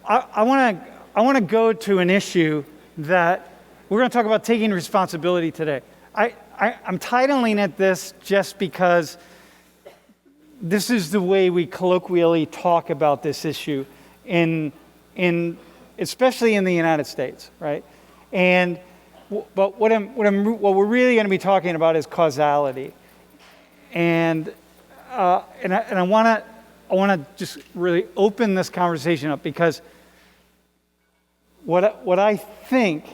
I want to go to an issue that we're going to talk about taking responsibility today. I'm titling it this just because this is the way we colloquially talk about this issue in especially in the United States, right? But what we're really going to be talking about is causality, and I want to just really open this conversation up because what I think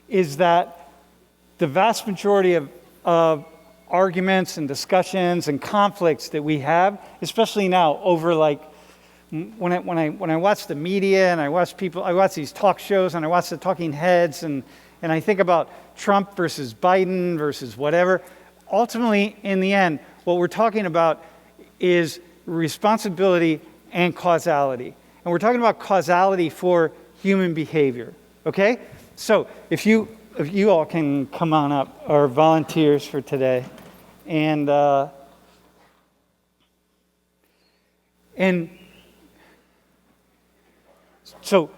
is that the vast majority of arguments and discussions and conflicts that we have, especially now over like when I watch the media and I watch these talk shows and I watch the talking heads and I think about Trump versus Biden versus whatever, ultimately in the end, what we're talking about is responsibility and causality. And we're talking about causality for human behavior, okay? So if you all can come on up, our volunteers for today, and so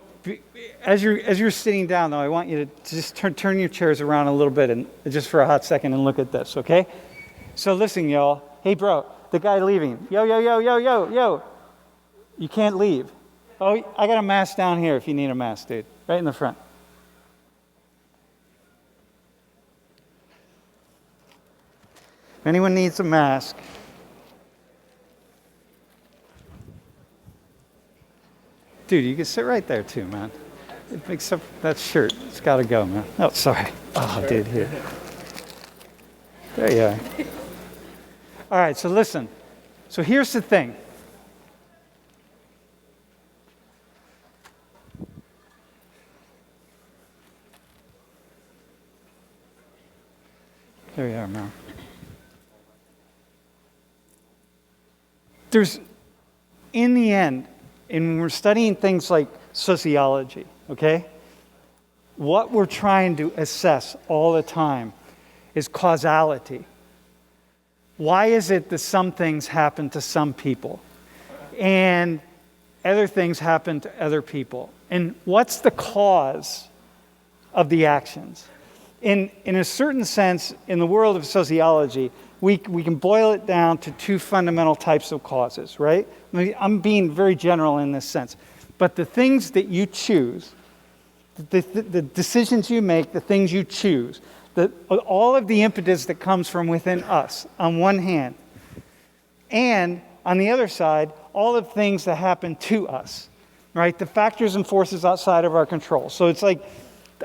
as you're sitting down, though, I want you to just turn your chairs around a little bit and just for a hot second and look at this, okay? So listen, y'all. Hey, bro, the guy leaving. Yo. You can't leave. Oh, I got a mask down here if you need a mask, dude. Right in the front. If anyone needs a mask, dude, you can sit right there too, man. Except that shirt, it's got to go, man. Oh, sorry. Oh, dude, here. There you are. All right, so listen. So here's the thing. There you are, man. There's, in the end, and when we're studying things like sociology, okay, what we're trying to assess all the time is causality. Why is it that some things happen to some people and other things happen to other people? And what's the cause of the actions? In a certain sense, in the world of sociology, we can boil it down to two fundamental types of causes, right? I'm being very general in this sense. But the things that you choose, the decisions you make, the things you choose, all of the impetus that comes from within us, on one hand, and on the other side, all of the things that happen to us, right? The factors and forces outside of our control. So it's like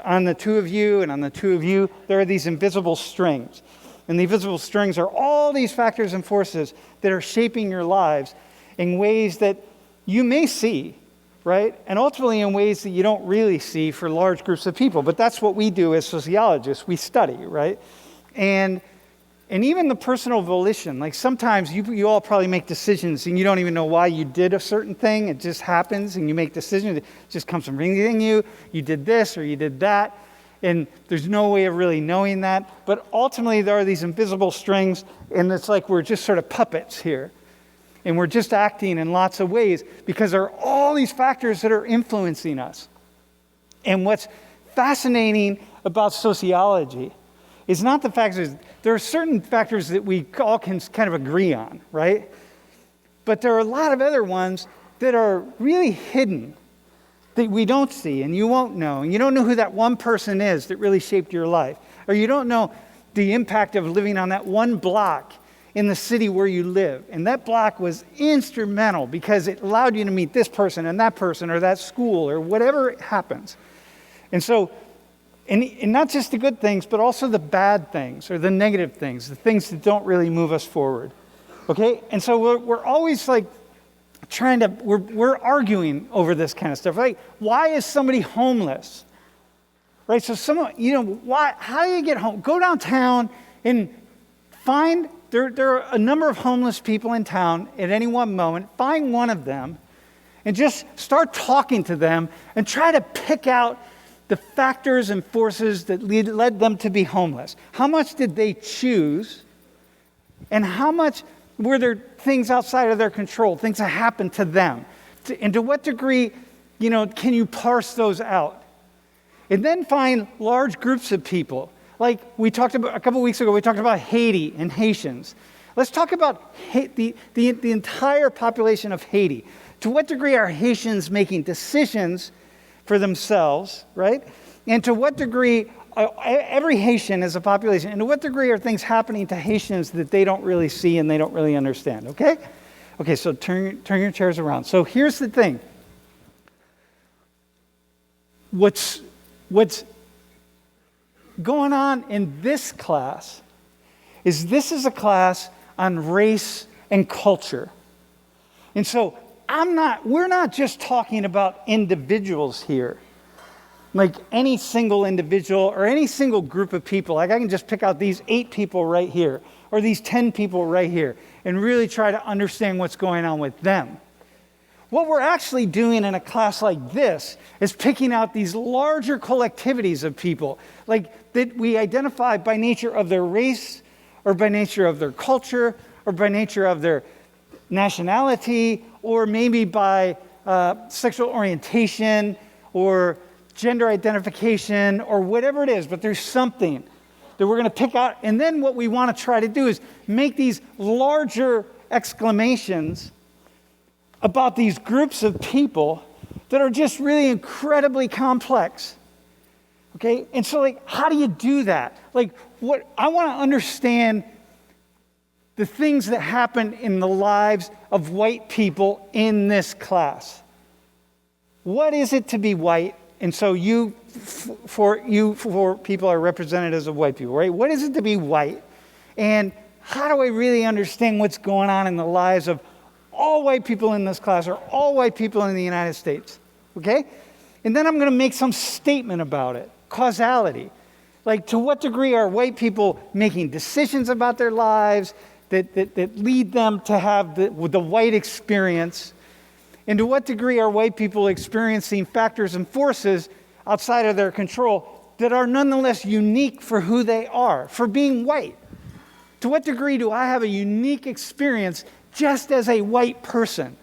on the two of you and on the two of you, there are these invisible strings. And the invisible strings are all these factors and forces that are shaping your lives in ways that you may see, right? And ultimately in ways that you don't really see for large groups of people. But that's what we do as sociologists. We study, right? And even the personal volition. Like sometimes you all probably make decisions and you don't even know why you did a certain thing. It just happens and you make decisions. It just comes from reading you. You did this or you did that. And there's no way of really knowing that. But ultimately, there are these invisible strings, and it's like we're just sort of puppets here. And we're just acting in lots of ways because there are all these factors that are influencing us. And what's fascinating about sociology is not the factors. There are certain factors that we all can kind of agree on, right? But there are a lot of other ones that are really hidden, that we don't see and you won't know. And you don't know who that one person is that really shaped your life. Or you don't know the impact of living on that one block in the city where you live. And that block was instrumental because it allowed you to meet this person or that school or whatever happens. And so, and not just the good things, but also the bad things or the negative things, the things that don't really move us forward. Okay? And so we're always like, we're arguing over this kind of stuff. Like, why is somebody homeless? Right? So how do you get home? Go downtown and find, there are a number of homeless people in town at any one moment. Find one of them and just start talking to them and try to pick out the factors and forces that led them to be homeless. How much did they choose? And how much were there things outside of their control, things that happened to them And to what degree, can you parse those out? And then find large groups of people. Like we talked about a couple weeks ago, we talked about Haiti and Haitians. Let's talk about the entire population of Haiti. To what degree are Haitians making decisions for themselves, right? And to what degree, every Haitian is a population, and to what degree are things happening to Haitians that they don't really see and they don't really understand, okay? Okay, so turn your chairs around. So here's the thing. What's going on in this class is this is a class on race and culture. And so we're not just talking about individuals here, like any single individual or any single group of people. Like I can just pick out these 8 people right here or these 10 people right here and really try to understand what's going on with them. What we're actually doing in a class like this is picking out these larger collectivities of people, like that we identify by nature of their race or by nature of their culture or by nature of their nationality or maybe by sexual orientation or gender identification or whatever it is, but there's something that we're going to pick out. And then what we want to try to do is make these larger exclamations about these groups of people that are just really incredibly complex. Okay? And so, how do you do that? What I want to understand the things that happen in the lives of white people in this class. What is it to be white? And so for people are representatives of white people, right? What is it to be white? And how do I really understand what's going on in the lives of all white people in this class or all white people in the United States? Okay? And then I'm going to make some statement about it. Causality. To what degree are white people making decisions about their lives that lead them to have the white experience? And to what degree are white people experiencing factors and forces outside of their control that are nonetheless unique for who they are, for being white? To what degree do I have a unique experience just as a white person?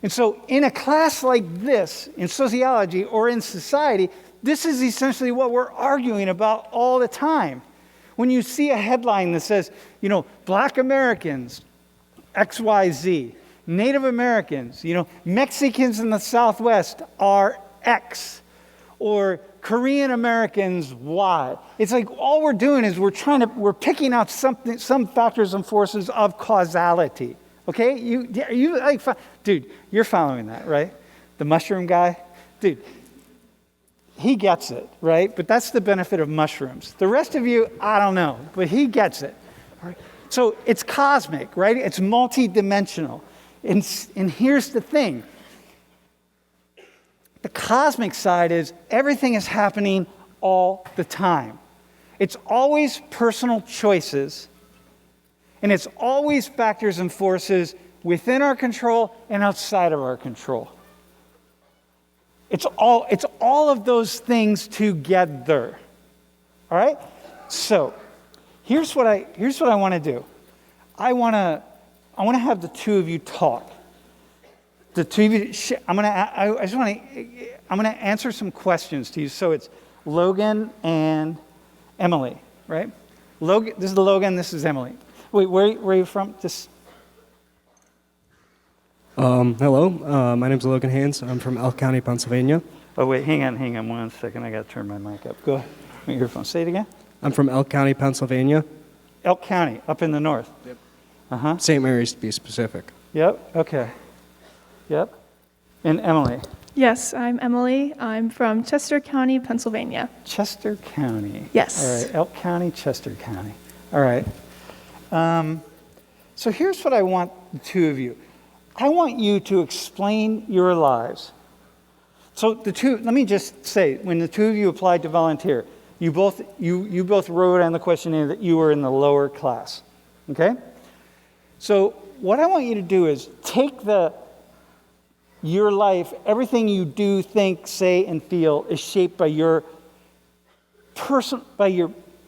And so in a class like this, in sociology or in society, this is essentially what we're arguing about all the time. When you see a headline that says, Black Americans, XYZ, Native Americans, Mexicans in the Southwest are X, or Korean Americans Y. It's like all we're doing is we're picking out some factors and forces of causality. Okay, dude, you're following that, right? The mushroom guy, dude. He gets it, right? But that's the benefit of mushrooms. The rest of you, I don't know, but he gets it. Right? So it's cosmic, right? It's multidimensional. And here's the thing. The cosmic side is everything is happening all the time. It's always personal choices, and it's always factors and forces within our control and outside of our control. It's all of those things together. All right? So, here's what I want to do. I want to have the two of you talk. The two of you. I'm going to answer some questions to you. So it's Logan and Emily, right? Logan. This is Logan. This is Emily. Wait, where are you from? Hello, my name's Logan Haynes. I'm from Elk County, Pennsylvania. Oh, wait, hang on 1 second. I got to turn my mic up. Go ahead. Your phone. Say it again. I'm from Elk County, Pennsylvania. Elk County, up in the north. Yep. Uh-huh. St. Mary's, to be specific. Yep, okay. Yep. And Emily? Yes, I'm Emily. I'm from Chester County, Pennsylvania. Chester County. Yes. All right, Elk County, Chester County. All right. So here's what I want the two of you. I want you to explain your lives. So let me just say, when the two of you applied to volunteer, you both wrote on the questionnaire that you were in the lower class. Okay? So what I want you to do is take your life, everything you do, think, say, and feel is shaped by your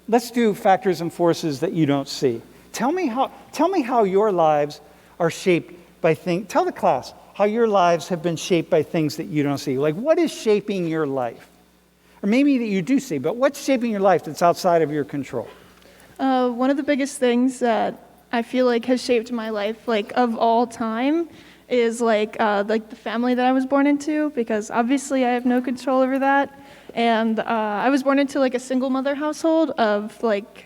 let's do factors and forces that you don't see. Tell me how your lives are shaped by tell the class, how your lives have been shaped by things that you don't see. Like, what is shaping your life? Or maybe that you do see, but what's shaping your life that's outside of your control? One of the biggest things that I feel like has shaped my life, like of all time, is like the family that I was born into, because obviously I have no control over that. And I was born into like a single mother household of like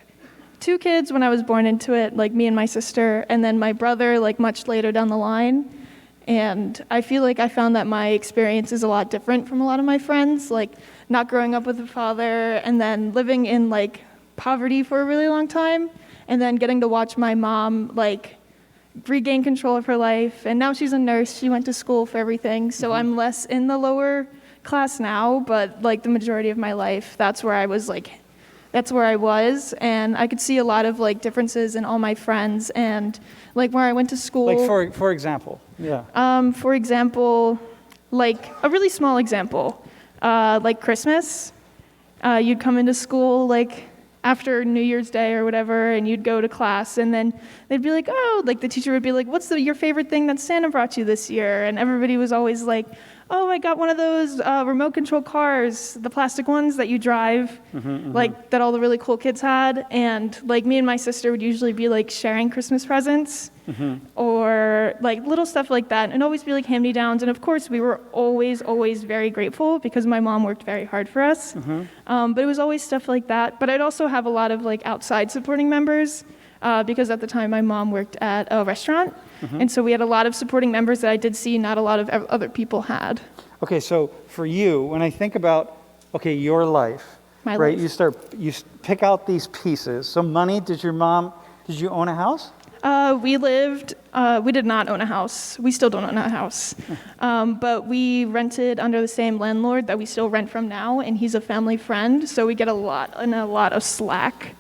2 kids when I was born into it, like me and my sister, and then my brother like much later down the line. And I feel like I found that my experience is a lot different from a lot of my friends, like not growing up with a father and then living in like poverty for a really long time, and then getting to watch my mom like regain control of her life. And now she's a nurse. She went to school for everything. So I'm less in the lower class now, but like the majority of my life, that's where I was. And I could see a lot of like differences in all my friends and like where I went to school. Like for example, yeah. For example, like a really small example, like Christmas. You'd come into school like after New Year's Day or whatever, and you'd go to class, and then they'd be like, oh, like the teacher would be like, what's your favorite thing that Santa brought you this year? And everybody was always like, oh, I got one of those remote control cars, the plastic ones that you drive, like that all the really cool kids had. And like me and my sister would usually be like sharing Christmas presents or like little stuff like that, and always be like hand-me-downs. And of course, we were always very grateful because my mom worked very hard for us. But it was always stuff like that. But I'd also have a lot of like outside supporting members because at the time my mom worked at a restaurant. And so we had a lot of supporting members that I did see not a lot of other people had. Okay, so for you, when I think about, your life, My right? life. You pick out these pieces. So money, did you own a house? We did not own a house. We still don't own a house. But we rented under the same landlord that we still rent from now, and he's a family friend, so we get a lot of slack.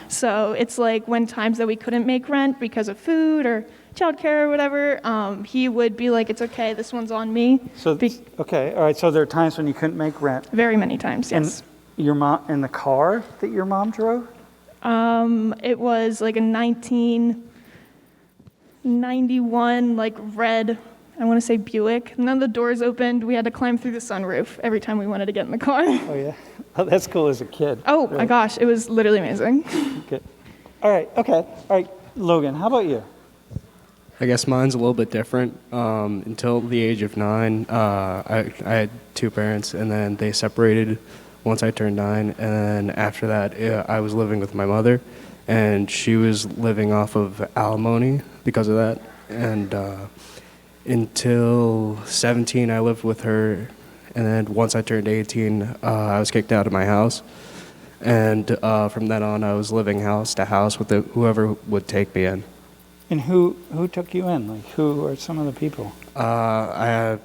So it's like when times that we couldn't make rent because of food or childcare or whatever, he would be like, it's okay, this one's on me. So, okay, all right, so there are times when you couldn't make rent. Very many times, yes. And your mom, in the car that your mom drove? It was like a 1991, like red, I want to say Buick. None of the doors opened. We had to climb through the sunroof every time we wanted to get in the car. Oh, yeah. Oh, that's cool as a kid. Oh, my gosh, it was literally amazing. Okay. All right, okay. All right, Logan, how about you? I guess mine's a little bit different. Until the age of 9, I had 2 parents, and then they separated once I turned 9. And then after that, I was living with my mother, and she was living off of alimony because of that. And until 17, I lived with her. And then once I turned 18, I was kicked out of my house. And from then on, I was living house to house with whoever would take me in. And who took you in? Like, who are some of the people? I have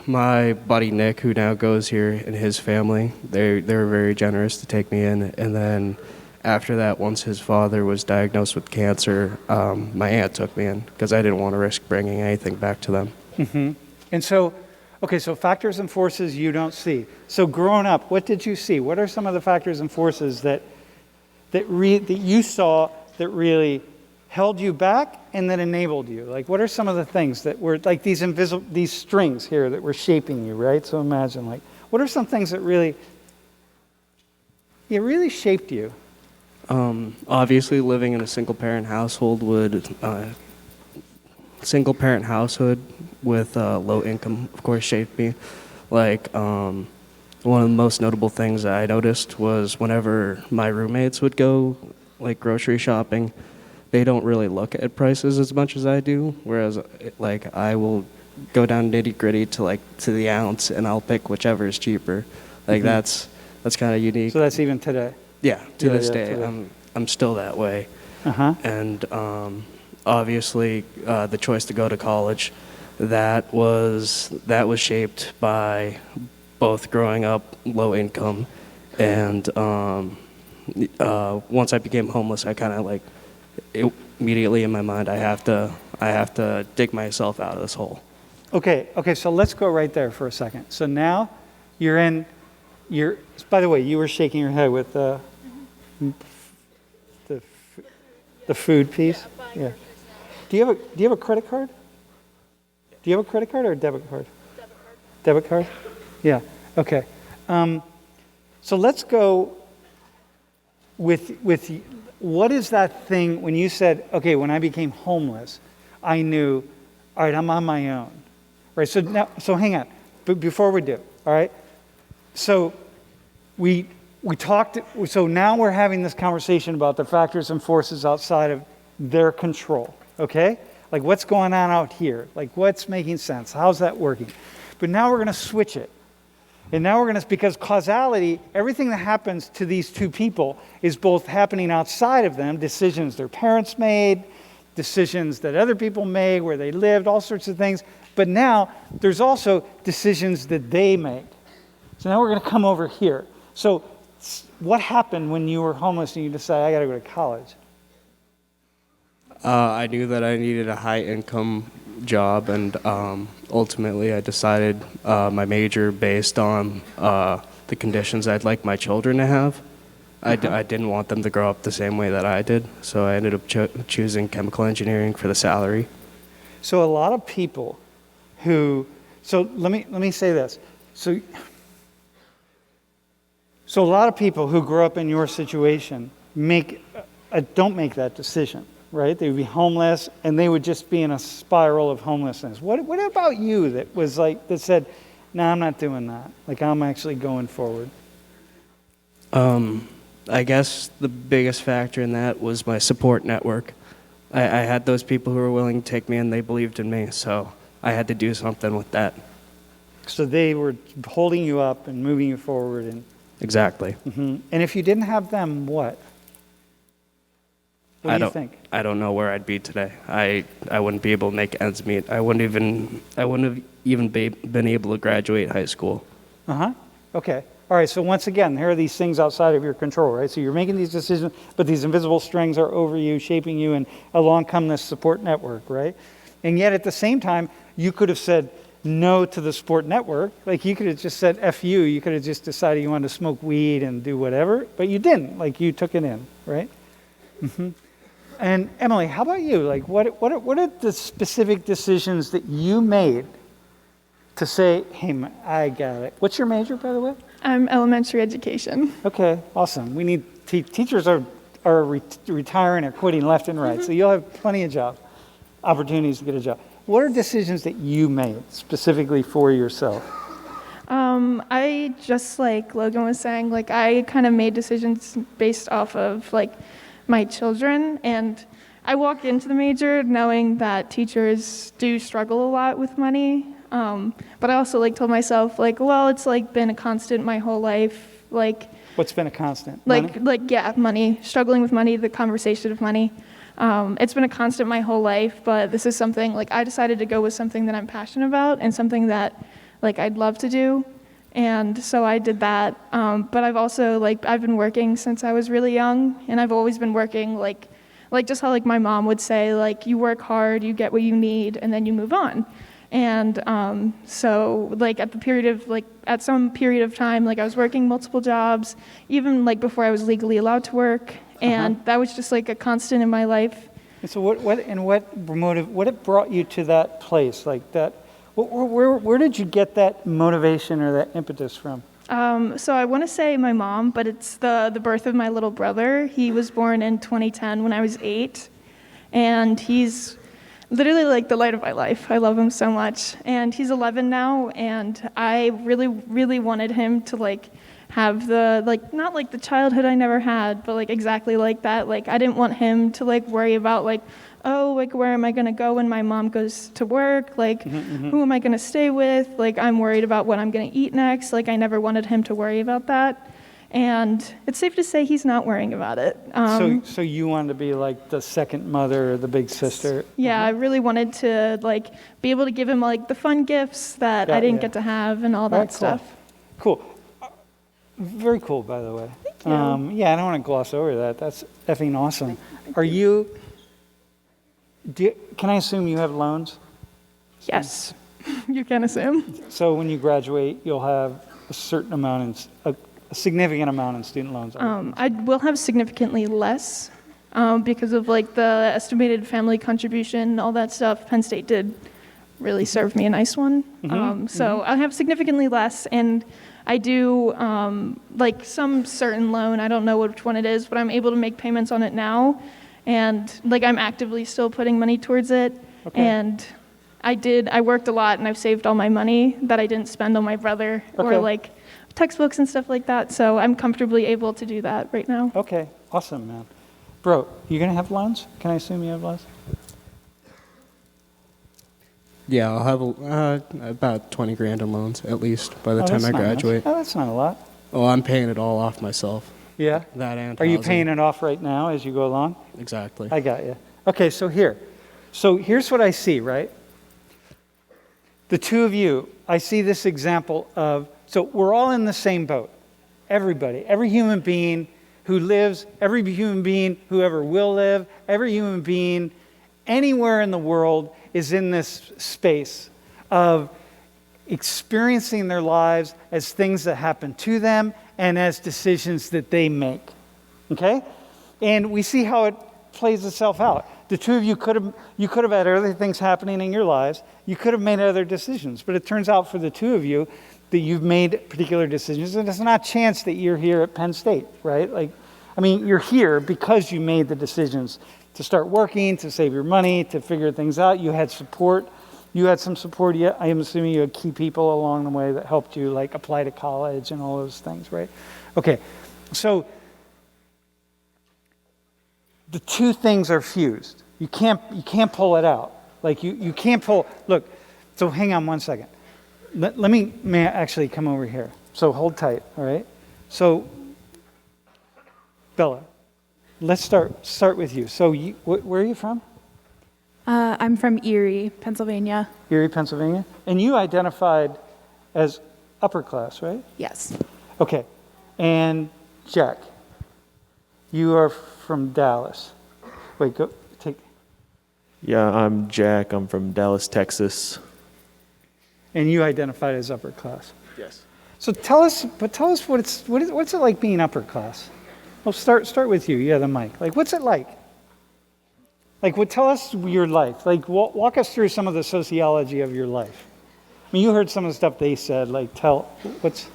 my buddy Nick, who now goes here, and his family. They were very generous to take me in. And then after that, once his father was diagnosed with cancer, my aunt took me in because I didn't want to risk bringing anything back to them. And so, so factors and forces you don't see. So growing up, what did you see? What are some of the factors and forces that you saw that really held you back and that enabled you? Like, what are some of the things that were like these strings here that were shaping you, right? So imagine, like, what are some things that really shaped you? Obviously, living in a single-parent household with low income, of course, shaped me. Like, one of the most notable things that I noticed was whenever my roommates would go, like, grocery shopping, they don't really look at prices as much as I do, whereas, like, I will go down nitty-gritty to the ounce, and I'll pick whichever is cheaper. Like, that's kind of unique. So that's even today? Yeah, to this day, today. I'm still that way. And obviously, the choice to go to college, that was shaped by both growing up low income and once I became homeless, I kind of like immediately in my mind I have to dig myself out of this hole. Okay, so let's go right there for a second. So now by the way, you were shaking your head with the food piece. Yeah. Do you have a credit card? Do you have a credit card or a debit card? Debit card? Yeah, okay. So let's go with what is that thing when you said, okay, when I became homeless, I knew, all right, I'm on my own. Right, so hang on, before we do, all right? So we talked, so now we're having this conversation about the factors and forces outside of their control, okay? Like what's going on out here? Like what's making sense? How's that working? But now we're going to switch it. And now we're going to, because causality, everything that happens to these two people is both happening outside of them, decisions their parents made, decisions that other people made, where they lived, all sorts of things. But now there's also decisions that they made. So now we're going to come over here. So what happened when you were homeless and you decided, I got to go to college? I knew that I needed a high-income job, and ultimately I decided my major based on the conditions I'd like my children to have. I didn't want them to grow up the same way that I did, so I ended up choosing chemical engineering for the salary. So a lot of people who, so let me say this. So a lot of people who grow up in your situation don't make that decision. Right? They would be homeless, and they would just be in a spiral of homelessness. What about you that said, no, I'm not doing that. Like, I'm actually going forward? I guess the biggest factor in that was my support network. I had those people who were willing to take me, and they believed in me, so I had to do something with that. So they were holding you up and moving you forward. Exactly. Mm-hmm. And if you didn't have them, what? What do you think? I don't know where I'd be today. I wouldn't be able to make ends meet. I wouldn't have even been able to graduate high school. Okay. All right. So once again, here are these things outside of your control, right? So you're making these decisions, but these invisible strings are over you, shaping you, and along come this support network, right? And yet at the same time, you could have said no to the support network. Like you could have just said F you. You could have just decided you wanted to smoke weed and do whatever, but you didn't. Like you took it in, right? Mm-hmm. And Emily, how about you? Like, what are the specific decisions that you made to say, hey, I got it? What's your major, by the way? I'm elementary education. Okay, awesome. We need teachers are retiring or quitting left and right, so you'll have plenty of opportunities to get a job. What are decisions that you made specifically for yourself? I just like Logan was saying, like I kind of made decisions based off of like my children, and I walked into the major knowing that teachers do struggle a lot with money, but I also like told myself like, well, it's like been a constant my whole life. Like what's been a constant? Money, struggling with money, the conversation of money. It's been a constant my whole life, but this is something like I decided to go with something that I'm passionate about and something that like I'd love to do. And so I did that, but I've also, I've been working since I was really young, and I've always been working, like just how, my mom would say, you work hard, you get what you need, and then you move on. And so, at some period of time, I was working multiple jobs, even, before I was legally allowed to work, and that was just, a constant in my life. And so what brought you to that place, like that? Where did you get that motivation or that impetus from? So I want to say my mom, but it's the birth of my little brother. He was born in 2010 when I was 8, and he's literally the light of my life. I love him so much, and he's 11 now, and I really, really wanted him to have the not the childhood I never had, but exactly like that. I didn't want him to worry about where am I going to go when my mom goes to work? Who am I going to stay with? I'm worried about what I'm going to eat next. I never wanted him to worry about that. And it's safe to say he's not worrying about it. So you wanted to be the second mother or the big sister? Yeah, I really wanted to be able to give him the fun gifts that I didn't get to have and all that stuff. Cool. Very cool, by the way. Thank you. Yeah, I don't want to gloss over that. That's effing awesome. Can I assume you have loans? Yes, you can assume. So when you graduate, you'll have a certain amount, a significant amount in student loans. I will have significantly less because of the estimated family contribution, all that stuff. Penn State did really served me a nice one. So I have significantly less, and I do like some certain loan. I don't know which one it is, but I'm able to make payments on it now, and like I'm actively still putting money towards it. Okay. And I worked a lot, and I've saved all my money that I didn't spend on my brother Okay. or like textbooks and stuff like that. So I'm comfortably able to do that right now. Okay, awesome, man. Bro, you gonna have loans? Can I assume you have loans? Yeah, I'll have about 20 grand in loans at least by the Oh, time that's I not much. graduate. Oh, that's not a lot. Oh, I'm paying it all off myself. Yeah? That and Are you housing. paying it off right now as you go along? Exactly. I got you. Okay, so here's what I see, right? The two of you, I see this example of, so we're all in the same boat. Everybody, every human being who lives, every human being who ever will live, every human being anywhere in the world is in this space of experiencing their lives as things that happen to them and as decisions that they make. Okay? And we see how it plays itself out. The two of you could have had other things happening in your lives. You could have made other decisions. But it turns out for the two of you that you've made particular decisions. And it's not chance that you're here at Penn State, right? You're here because you made the decisions to start working, to save your money, to figure things out. You had support. You had some support. Yeah, I am assuming you had key people along the way that helped you like apply to college and all those things, right? Okay, so the two things are fused. You can't pull it out. Like you can't pull. Look, so hang on one second. May I actually come over here? So hold tight, all right? So Bella, let's start with you. So where are you from? I'm from Erie, Pennsylvania. Erie, Pennsylvania. And you identified as upper class, right? Yes. Okay. And Jack, you are from Dallas. Wait, go take. Yeah, I'm Jack. I'm from Dallas, Texas. And you identified as upper class. Yes. So tell us what's it like being upper class? Well, start with you. Yeah, the mic. Like, what's it like? Like, tell us your life. Like, walk us through some of the sociology of your life. I mean, you heard some of the stuff they said. Like, what's...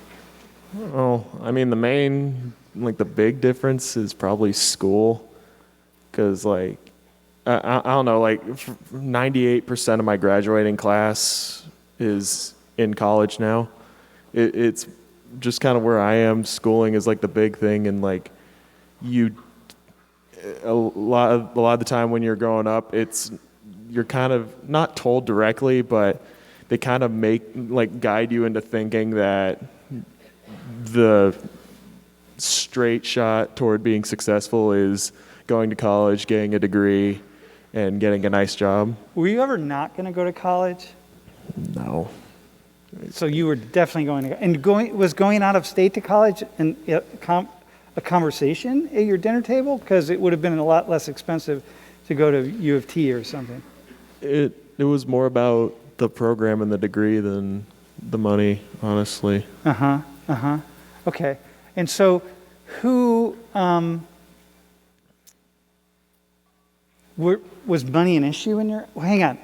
Oh, the big difference is probably school. Because, I don't know, 98% of my graduating class is in college now. It's just kind of where I am. Schooling is, the big thing. And, a lot of the time when you're growing up, you're kind of not told directly, but they kind of guide you into thinking that the straight shot toward being successful is going to college, getting a degree, and getting a nice job. Were you ever not going to go to college? No. So you were definitely going out of state to college and a conversation at your dinner table? Because it would have been a lot less expensive to go to U of T or something. It was more about the program and the degree than the money, honestly. Okay. And so who was money an issue in your... Well, hang on.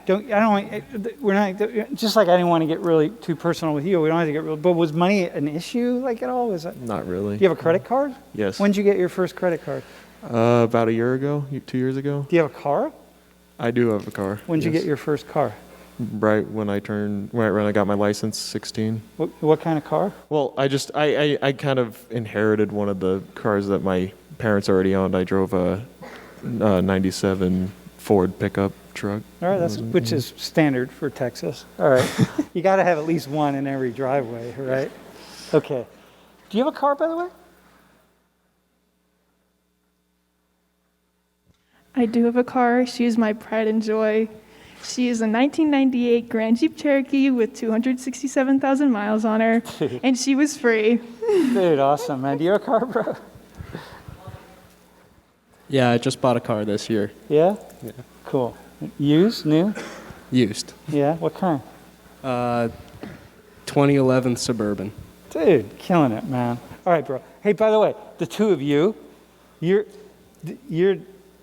We're not... Just like I didn't want to get really too personal with you, we don't have to get real... But was money an issue, at all? Was that... Not really. Do you have a credit card? Yes. When did you get your first credit card? About a year ago, 2 years ago. Do you have a car? I do have a car. When did you get your first car? Right when I got my license, 16. What kind of car? Well, I kind of inherited one of the cars that my parents already owned. I drove a 97 Ford pickup truck. All right, which is standard for Texas. All right. You got to have at least one in every driveway, right? Okay. Do you have a car, by the way? I do have a car. She is my pride and joy. She is a 1998 Grand Jeep Cherokee with 267,000 miles on her, and she was free. Dude, awesome, man. Do you have a car, bro? Yeah, I just bought a car this year. Yeah? Yeah. Cool. Used? New? Used. Yeah? What kind? 2011 Suburban. Dude, killing it, man. All right, bro. Hey, by the way, the two of you, you're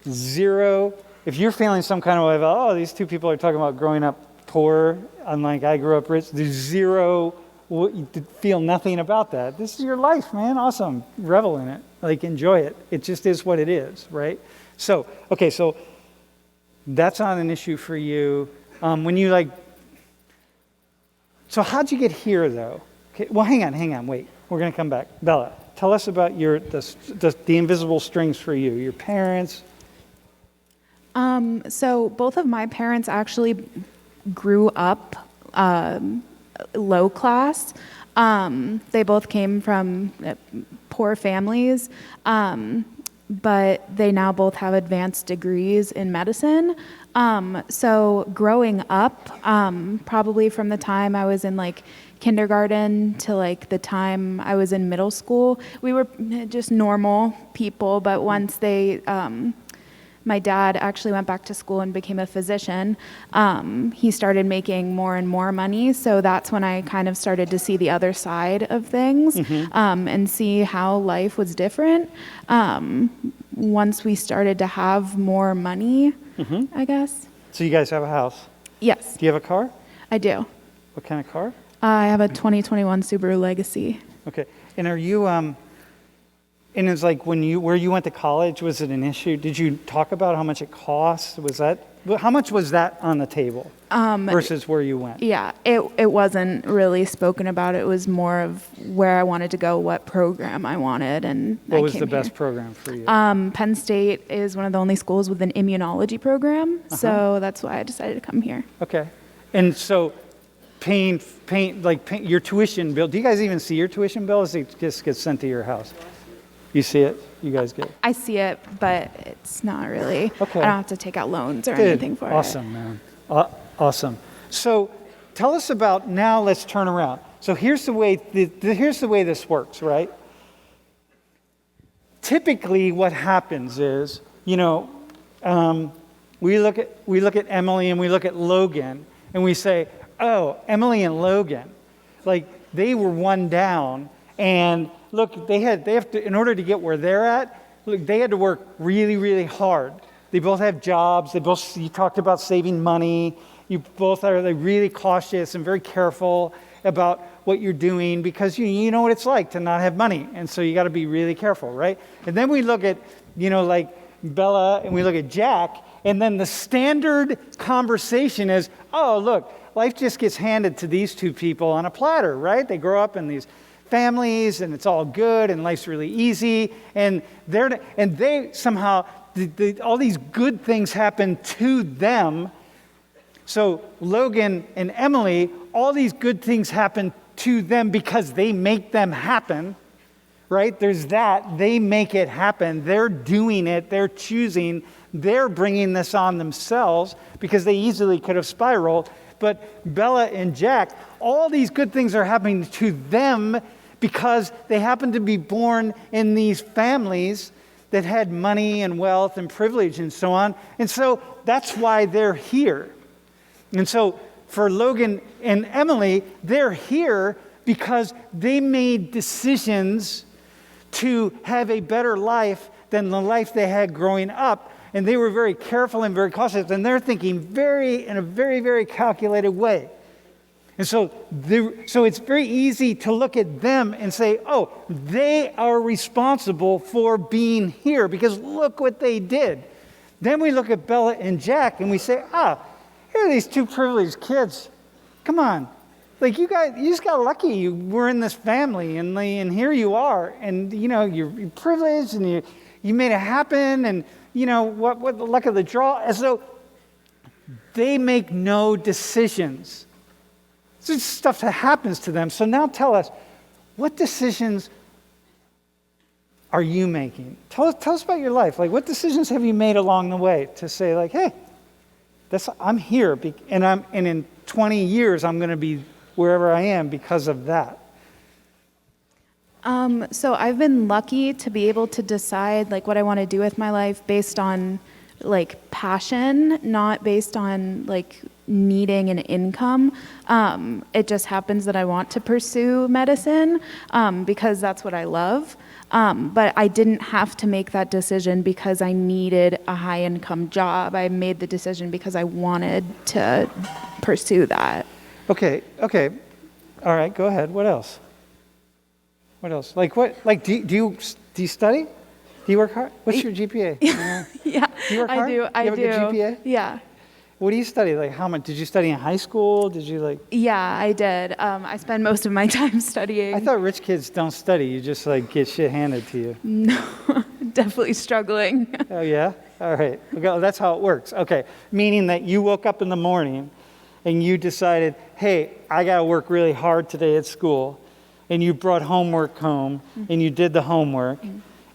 zero. If you're feeling some kind of way about, these two people are talking about growing up poor, unlike I grew up rich. There's zero, you feel nothing about that. This is your life, man. Awesome. Revel in it. Like, enjoy it. It just is what it is, right? So, okay, so that's not an issue for you. When you like, so how'd you get here though? Okay, well, hang on, wait. We're going to come back. Bella, tell us about the invisible strings for you, your parents. So both of my parents actually grew up low class. They both came from poor families, but they now both have advanced degrees in medicine. So growing up, probably from the time I was in like kindergarten to like the time I was in middle school, we were just normal people. But once my dad actually went back to school and became a physician, he started making more and more money. So that's when I kind of started to see the other side of things, and see how life was different. Once we started to have more money, I guess. So you guys have a house. Yes, Do you have a car? I do. What kind of car? I have a 2021 Subaru Legacy. Okay. And are you, and it's like where you went to college, was it an issue? Did you talk about how much it cost? How much was that on the table versus where you went? Yeah, it wasn't really spoken about. It was more of where I wanted to go, what program I wanted, and What I was came the best here. program for you? Pain State is one of the only schools with an immunology program, so that's why I decided to come here. Okay. And so your tuition bill, do you guys even see your tuition bill, or does it just get sent to your house? You see it? You guys get it? I see it, but it's not really. Okay. I don't have to take out loans or Good. anything for Awesome, man. Awesome. So tell us about, now let's turn around. So here's the way this works, right? Typically what happens is, we look at Emily and we look at Logan and we say, oh, Emily and Logan, like they were one down, and look, they have to, in order to get where they're at, look, they had to work really, really hard. They both have jobs. You talked about saving money. You both are really cautious and very careful about what you're doing, because you know what it's like to not have money. And so you got to be really careful, right? And then we look at, like Bella, and we look at Jack, and then the standard conversation is, oh, look, life just gets handed to these two people on a platter, right? They grow up in these families, and it's all good, and life's really easy, and they somehow, all these good things happen to them. So Logan and Emily, all these good things happen to them because they make them happen, right? There's that. They make it happen. They're doing it. They're choosing. They're bringing this on themselves because they easily could have spiraled. But Bella and Jack, all these good things are happening to them because they happen to be born in these families that had money and wealth and privilege and so on. And so that's why they're here. And so for Logan and Emily, they're here because they made decisions to have a better life than the life they had growing up. And they were very careful and very cautious, and they're thinking in a very, very calculated way. And so it's very easy to look at them and say, oh, they are responsible for being here because look what they did. Then we look at Bella and Jack and we say, here are these two privileged kids. Come on. Like you just got lucky. You were in this family, and here you are. And, you're privileged, and you made it happen, and, what the luck of the draw. And so they make no decisions. It's just stuff that happens to them. So now tell us, what decisions are you making? Tell us about your life. Like, what decisions have you made along the way to say, like, hey, I'm here, and in 20 years I'm going to be wherever I am because of that. So I've been lucky to be able to decide like what I want to do with my life based on like passion, not based on like needing an income. It just happens that I want to pursue medicine because that's what I love. But I didn't have to make that decision because I needed a high income job. I made the decision because I wanted to pursue that. Okay. All right, go ahead. What else? Like what? Like do you study? Do you work hard? What's your GPA? Yeah, Do you work hard? I do. You have a good GPA? Yeah. What do you study? Like how much? Did you study in high school? Did you like? Yeah, I did. I spend most of my time studying. I thought rich kids don't study. You just like get shit handed to you. No, definitely struggling. Oh yeah? All right. Okay, that's how it works. Okay. Meaning that you woke up in the morning and you decided, hey, I got to work really hard today at school. And you brought homework home and you did the homework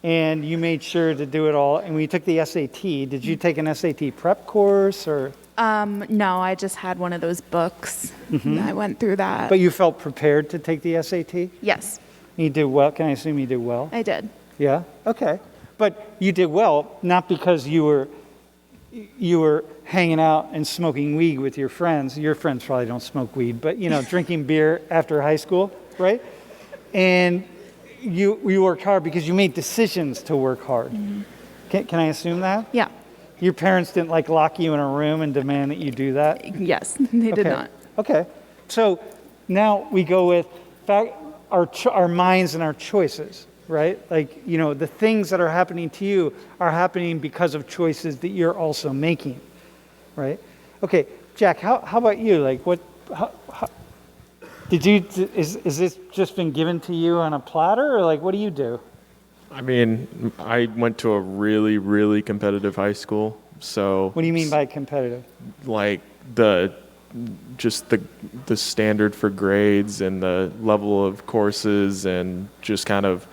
and you made sure to do it all. And when you took the SAT, did you take an SAT prep course or? No, I just had one of those books. And I went through that. But you felt prepared to take the SAT? Yes, You did well. Can I assume you did well? I did. Yeah? Okay. But you did well, not because you were hanging out and smoking weed with your friends. Your friends probably don't smoke weed, but drinking beer after high school, right? And you worked hard because you made decisions to work hard. Can I assume that? Yeah. Your parents didn't like lock you in a room and demand that you do that? Yes, they did not. Okay. So now we go with our minds and our choices, right? Like, the things that are happening to you are happening because of choices that you're also making, right? Okay, Jack, how about you? Like, is this just been given to you on a platter, or like, what do you do? I mean, I went to a really, really competitive high school. So What do you mean by competitive? like the standard for grades and the level of courses and just kind of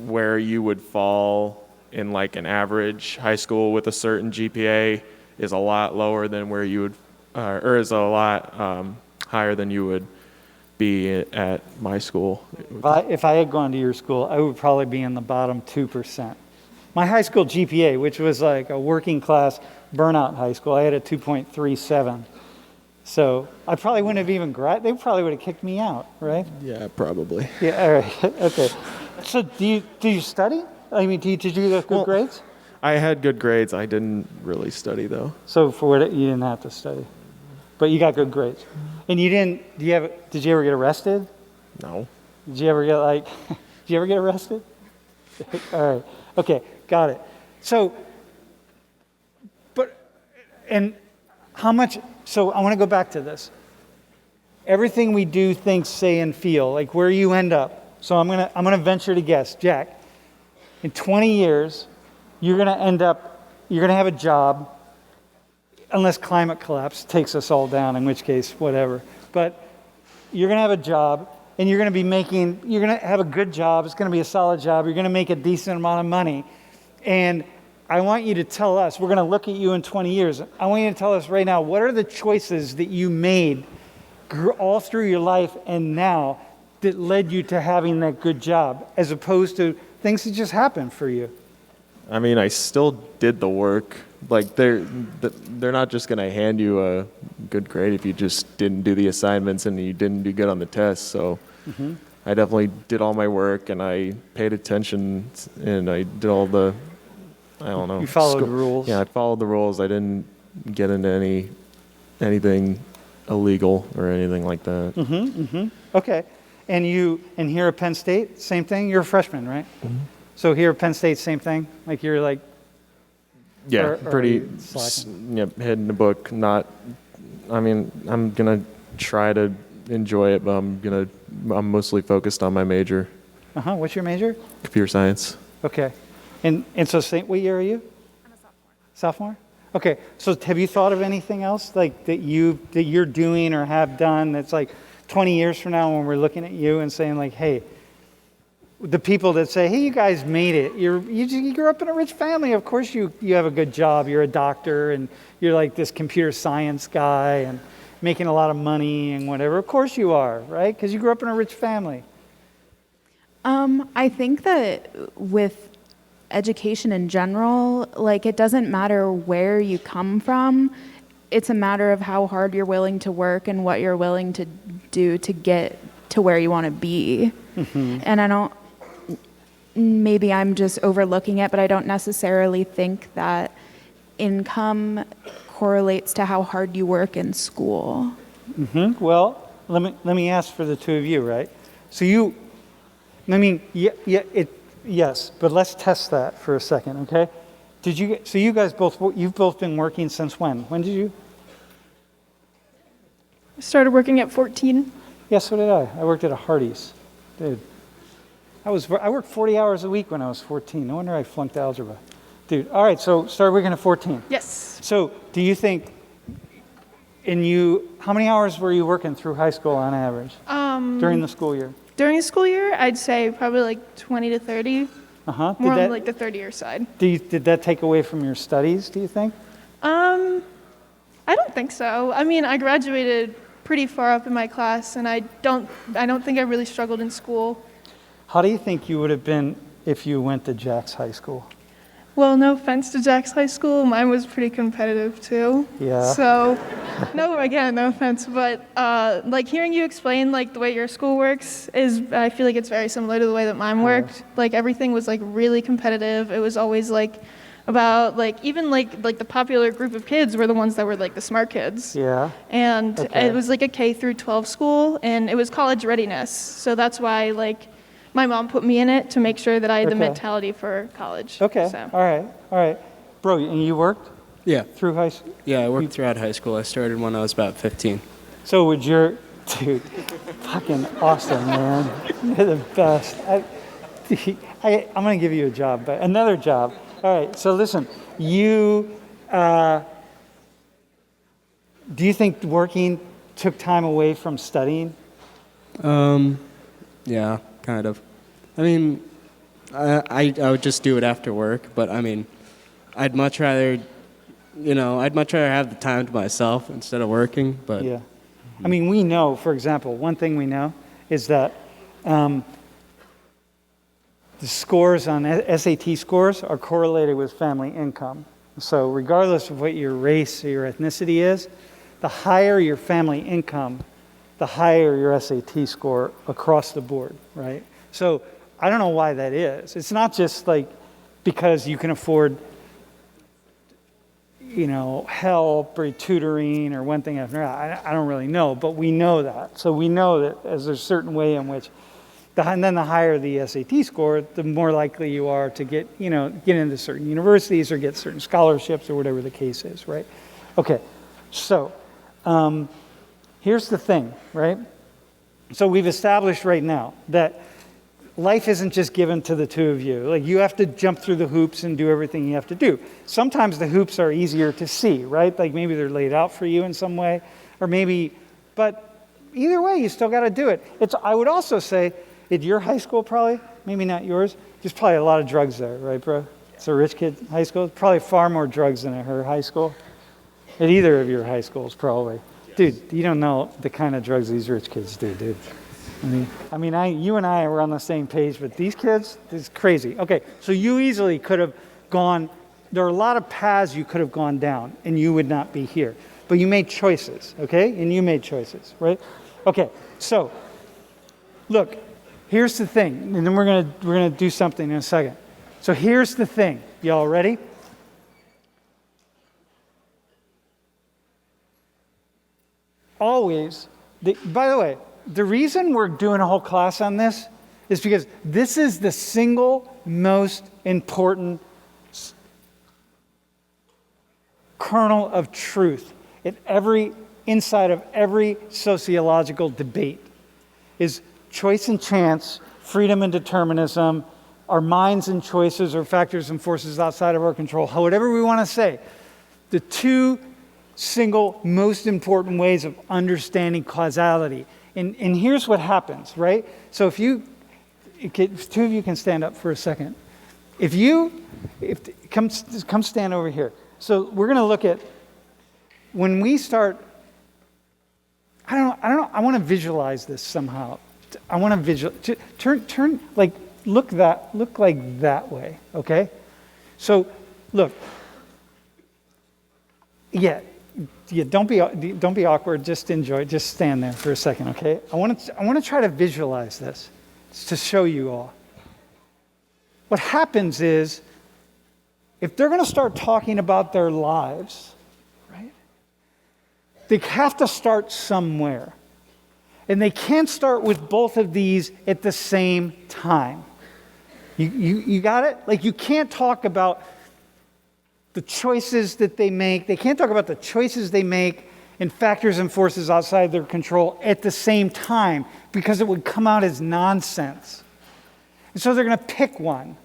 where you would fall in like an average high school with a certain GPA is a lot lower than where you would, or is a lot higher than you would be at my school. If I had gone to your school, I would probably be in the bottom 2%. My high school GPA, which was like a working class burnout high school, I had a 2.37. So I probably wouldn't have even they probably would have kicked me out, right? Yeah, probably. Yeah, all right, okay. So do you study? I mean, did you get good grades? I had good grades. I didn't really study though. So you didn't have to study, but you got good grades. And you didn't, did you ever get arrested? No. Did you ever get arrested? All right, okay, got it. So, so I want to go back to this. Everything we do, think, say, and feel, like where you end up. So I'm gonna venture to guess, Jack, in 20 years, you're gonna have a job, unless climate collapse takes us all down, in which case, whatever. But you're gonna have a job, and you're gonna have a good job, it's gonna be a solid job, you're gonna make a decent amount of money. And I want you to tell us, we're gonna look at you in 20 years, I want you to tell us right now, what are the choices that you made all through your life and now that led you to having that good job, as opposed to things that just happened for you? I mean, I still did the work. Like they're not just gonna hand you a good grade if you just didn't do the assignments and you didn't do good on the test. So I definitely did all my work and I paid attention and I did all the, I don't know. You followed the rules. Yeah, I followed the rules. I didn't get into anything illegal or anything like that. Okay. And here at Penn State, same thing? You're a freshman, right? So here at Penn State, same thing? Like you're like... Yeah, or pretty, head in the book. Not, I mean, I'm going to try to enjoy it, but I'm mostly focused on my major. What's your major? Computer science. Okay. And so what year are you? I'm a sophomore. Okay. So have you thought of anything else like that you're doing or have done that's like 20 years from now when we're looking at you and saying like, hey, the people that say, hey, you guys made it. You grew up in a rich family. Of course you have a good job. You're a doctor and you're like this computer science guy and making a lot of money and whatever. Of course you are, right? Because you grew up in a rich family. I think that with education in general, like it doesn't matter where you come from. It's a matter of how hard you're willing to work and what you're willing to do to get to where you want to be. And I don't, maybe I'm just overlooking it, but I don't necessarily think that income correlates to how hard you work in school. Well, let me ask for the two of you, right? So yes, but let's test that for a second, okay? So you guys you've both been working since when? When did you? I started working at 14. Yeah, so did I. I worked at a Hardee's. Dude, I worked 40 hours a week when I was 14. No wonder I flunked algebra. Dude, all right, so started working at 14. Yes. So do you think, how many hours were you working through high school on average during the school year? During the school year, I'd say probably like 20 to 30. Uh-huh. More on like the 30-year side. Did that take away from your studies, do you think? I don't think so. I mean, I graduated pretty far up in my class, and I don't think I really struggled in school. How do you think you would have been if you went to Jack's high school? Well, no offense to Jack's high school, mine was pretty competitive too. Yeah. So, no offense, but like hearing you explain like the way your school works I feel like it's very similar to the way that mine worked. Like everything was like really competitive. It was always like about like even like the popular group of kids were the ones that were like the smart kids. Yeah. And Okay. it was like a K through 12 school, and it was college readiness. So that's why like my mom put me in it to make sure that I had the Okay. mentality for college. Okay. So. All right. Bro, and you worked Yeah. through high school? Yeah, I worked throughout high school. I started when I was about 15. So dude, fucking awesome, man. You're the best. I'm going to give you a job, but another job. All right, so listen, do you think working took time away from studying? Yeah, kind of. I mean, I would just do it after work, but I mean, I'd much rather have the time to myself instead of working, but... Yeah. I mean, we know, for example, one thing we know is that the scores on SAT scores are correlated with family income. So regardless of what your race or your ethnicity is, the higher your family income, the higher your SAT score across the board, right? So I don't know why that is. It's not just like because you can afford, help or tutoring or one thing after another. I don't really know, but we know that. So we know that there's a certain way in which, and then the higher the SAT score, the more likely you are to get into certain universities or get certain scholarships or whatever the case is, right? Okay, so here's the thing, right? So we've established right now that life isn't just given to the two of you. Like you have to jump through the hoops and do everything you have to do. Sometimes the hoops are easier to see, right? Like maybe they're laid out for you in some way, or maybe, but either way, you still got to do it. I would also say at your high school probably, maybe not yours, there's probably a lot of drugs there, right, bro? It's a rich kid high school. Probably far more drugs than at her high school. At either of your high schools, probably. Dude, you don't know the kind of drugs these rich kids do, dude. You and I were on the same page, but these kids, it's crazy. Okay, so you easily could have gone, there are a lot of paths you could have gone down, and you would not be here. But you made choices, okay? And you made choices, right? Okay, so, look, here's the thing, and then we're gonna do something in a second. So here's the thing. Y'all ready? Always, by the way, the reason we're doing a whole class on this is because this is the single most important kernel of truth inside of every sociological debate is choice and chance, freedom and determinism, our minds and choices or factors and forces outside of our control, whatever we want to say. The two single most important ways of understanding causality. And here's what happens, right? So if two of you can stand up for a second. Come stand over here. So we're going to look at when we start. I don't know. I want to visualize this somehow. I want to turn like look like that way, okay? So, look, yeah, don't be awkward, just enjoy, just stand there for a second, okay? I want to try to visualize this to show you all. What happens is, if they're going to start talking about their lives, right, they have to start somewhere. And they can't start with both of these at the same time. You got it? Like, you can't talk about the choices that they make. They can't talk about the choices they make and factors and forces outside their control at the same time, because it would come out as nonsense. And so they're going to pick one.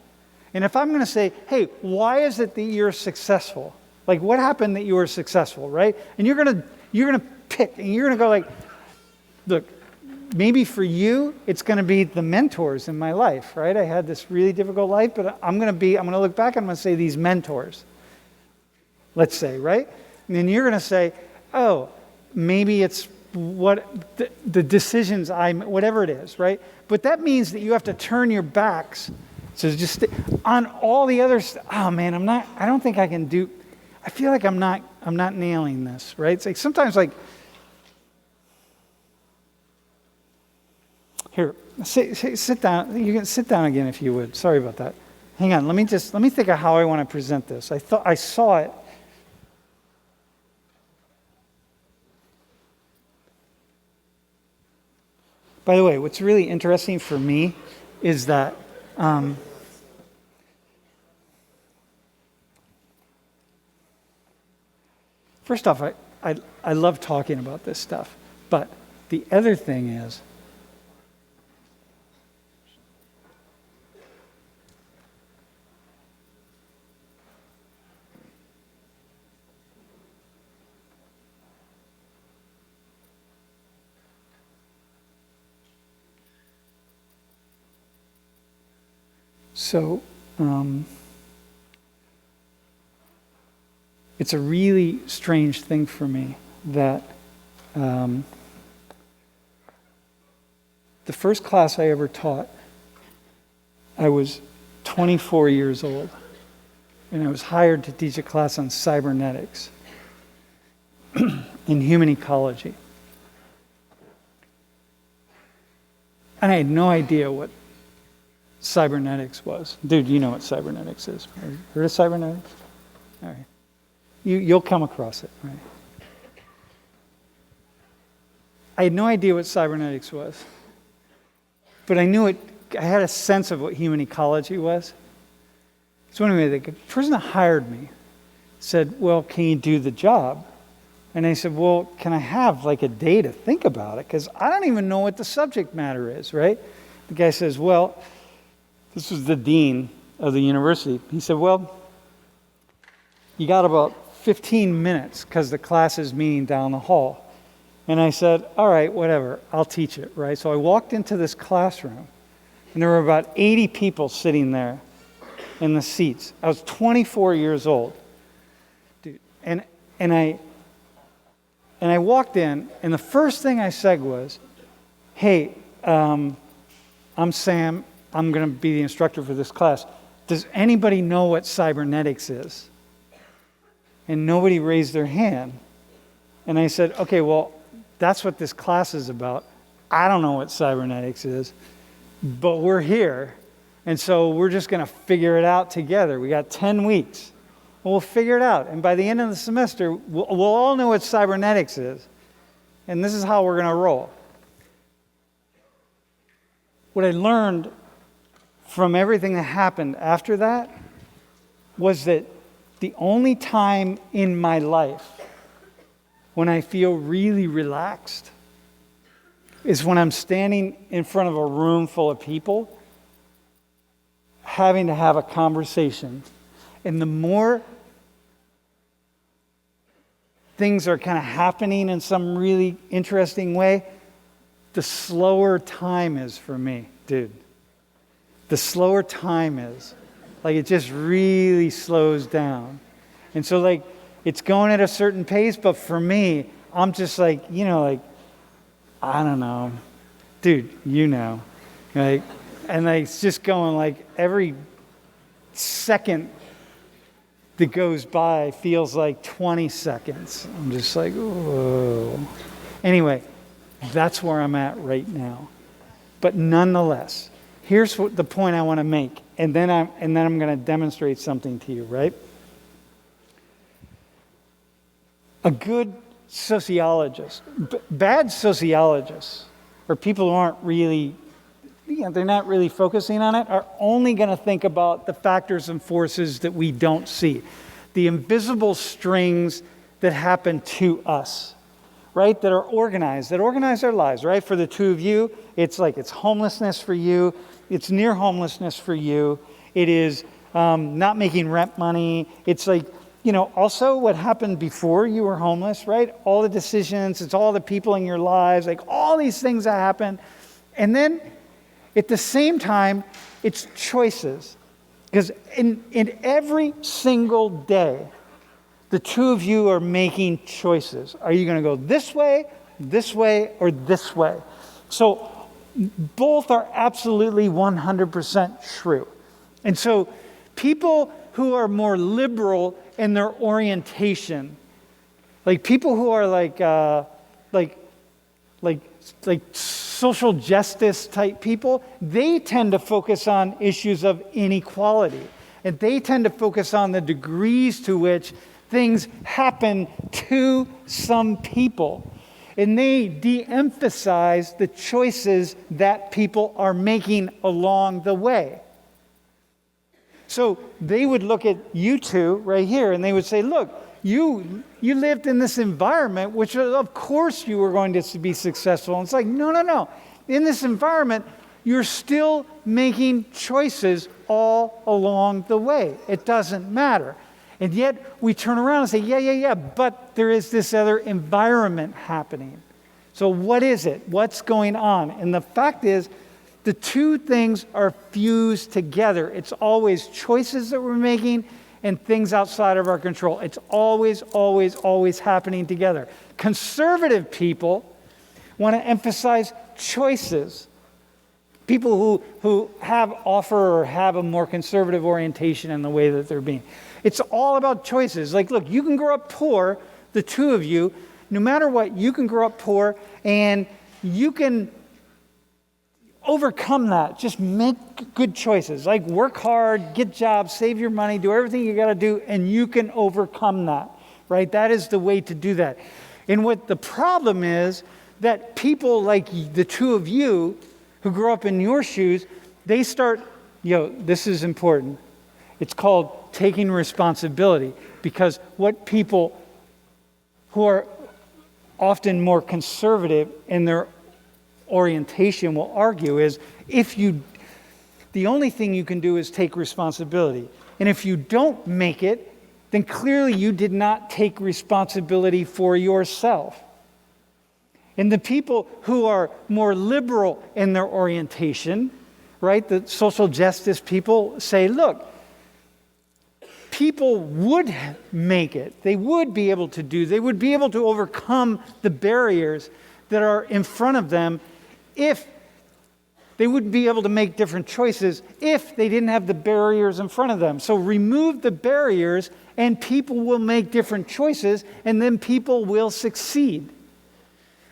And if I'm going to say, hey, why is it that you're successful? Like, what happened that you were successful, right? And you're going to pick, and you're going to go like, look, maybe for you, it's going to be the mentors in my life, right? I had this really difficult life, but I'm going to look back and I'm going to say these mentors, let's say, right? And then you're going to say, oh, maybe it's what the decisions whatever it is, right? But that means that you have to turn your backs. So just on all the others. Oh man, I don't think I can do. I feel like I'm not nailing this, right? It's like sometimes like. Here, sit down. You can sit down again if you would. Sorry about that. Hang on. Let me think of how I want to present this. I saw it. By the way, what's really interesting for me is that first off, I love talking about this stuff. But the other thing is, so, it's a really strange thing for me that the first class I ever taught, I was 24 years old, and I was hired to teach a class on cybernetics in human ecology. And I had no idea what cybernetics was. Dude, you know what cybernetics is. Have you heard of cybernetics? All right. You'll come across it, right? I had no idea what cybernetics was. But I knew it, I had a sense of what human ecology was. So anyway, the person that hired me said, well, can you do the job? And I said, well, can I have like a day to think about it? Because I don't even know what the subject matter is, right? The guy says, well, this was the dean of the university. He said, well, you got about 15 minutes because the class is meeting down the hall. And I said, all right, whatever, I'll teach it, right? So I walked into this classroom, and there were about 80 people sitting there in the seats. I was 24 years old, dude. And I walked in, and the first thing I said was, hey, I'm Sam. I'm going to be the instructor for this class. Does anybody know what cybernetics is? And nobody raised their hand. And I said, okay, well, that's what this class is about. I don't know what cybernetics is, but we're here. And so we're just going to figure it out together. We got 10 weeks. And we'll figure it out. And by the end of the semester, we'll all know what cybernetics is. And this is how we're going to roll. What I learned from everything that happened after that was that the only time in my life when I feel really relaxed is when I'm standing in front of a room full of people having to have a conversation. And the more things are kind of happening in some really interesting way, the slower time is for me, dude. The slower time is. Like, it just really slows down. And so, like, it's going at a certain pace, but for me, I'm just like, like, I don't know. Dude, you know. Like, And it's just going like every second that goes by feels like 20 seconds. I'm just like, whoa. Anyway, that's where I'm at right now. But nonetheless, here's the point I want to make, and then I'm going to demonstrate something to you, right? A good sociologist, bad sociologists, or people who aren't really, they're not really focusing on it, are only going to think about the factors and forces that we don't see, the invisible strings that happen to us, right? That are organized, that organize our lives, right? For the two of you, it's like it's homelessness for you, it's near homelessness for you, it is not making rent money, it's like, also what happened before you were homeless, right? All the decisions, it's all the people in your lives, like all these things that happen. And then at the same time, it's choices. Because in every single day, the two of you are making choices. Are you going to go this way, or this way? So both are absolutely 100% true. And so people who are more liberal in their orientation, like people who are like social justice type people, they tend to focus on issues of inequality. And they tend to focus on the degrees to which things happen to some people. And they de-emphasize the choices that people are making along the way. So they would look at you two right here and they would say, look, you lived in this environment, which of course you were going to be successful. And it's like, no. In this environment, you're still making choices all along the way. It doesn't matter. And yet we turn around and say, yeah, but there is this other environment happening. So what is it? What's going on? And the fact is, the two things are fused together. It's always choices that we're making and things outside of our control. It's always happening together. Conservative people want to emphasize choices. People who offer or have a more conservative orientation in the way that they're being. It's all about choices. Like, look, you can grow up poor, the two of you, no matter what, you can grow up poor and you can overcome that. Just make good choices. Like work hard, get jobs, save your money, do everything you got to do, and you can overcome that, right? That is the way to do that. And what the problem is that people like the two of you who grow up in your shoes, they start, this is important. It's called taking responsibility, because what people who are often more conservative in their orientation will argue is the only thing you can do is take responsibility. And if you don't make it, then clearly you did not take responsibility for yourself. And the people who are more liberal in their orientation, right, the social justice people say, look, people would make it. They would be able to overcome the barriers that are in front of them if they would be able to make different choices if they didn't have the barriers in front of them. So remove the barriers and people will make different choices and then people will succeed.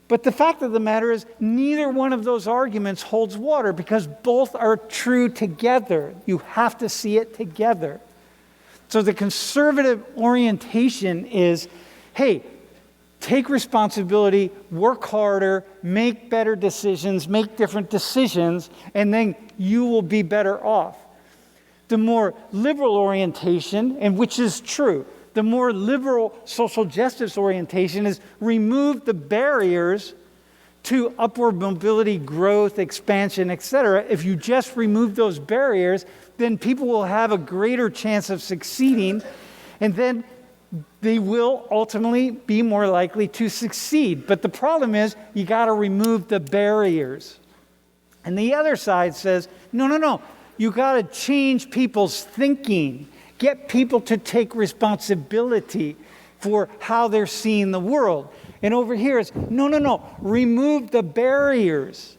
But the fact of the matter is neither one of those arguments holds water because both are true together. You have to see it together. So the conservative orientation is, hey, take responsibility, work harder, make better decisions, make different decisions, and then you will be better off. The more liberal orientation, and which is true, the more liberal social justice orientation is remove the barriers to upward mobility, growth, expansion, etc. If you just remove those barriers, then people will have a greater chance of succeeding, and then they will ultimately be more likely to succeed. But the problem is, you got to remove the barriers. And the other side says, no, you got to change people's thinking. Get people to take responsibility for how they're seeing the world. And over here it's, no, remove the barriers.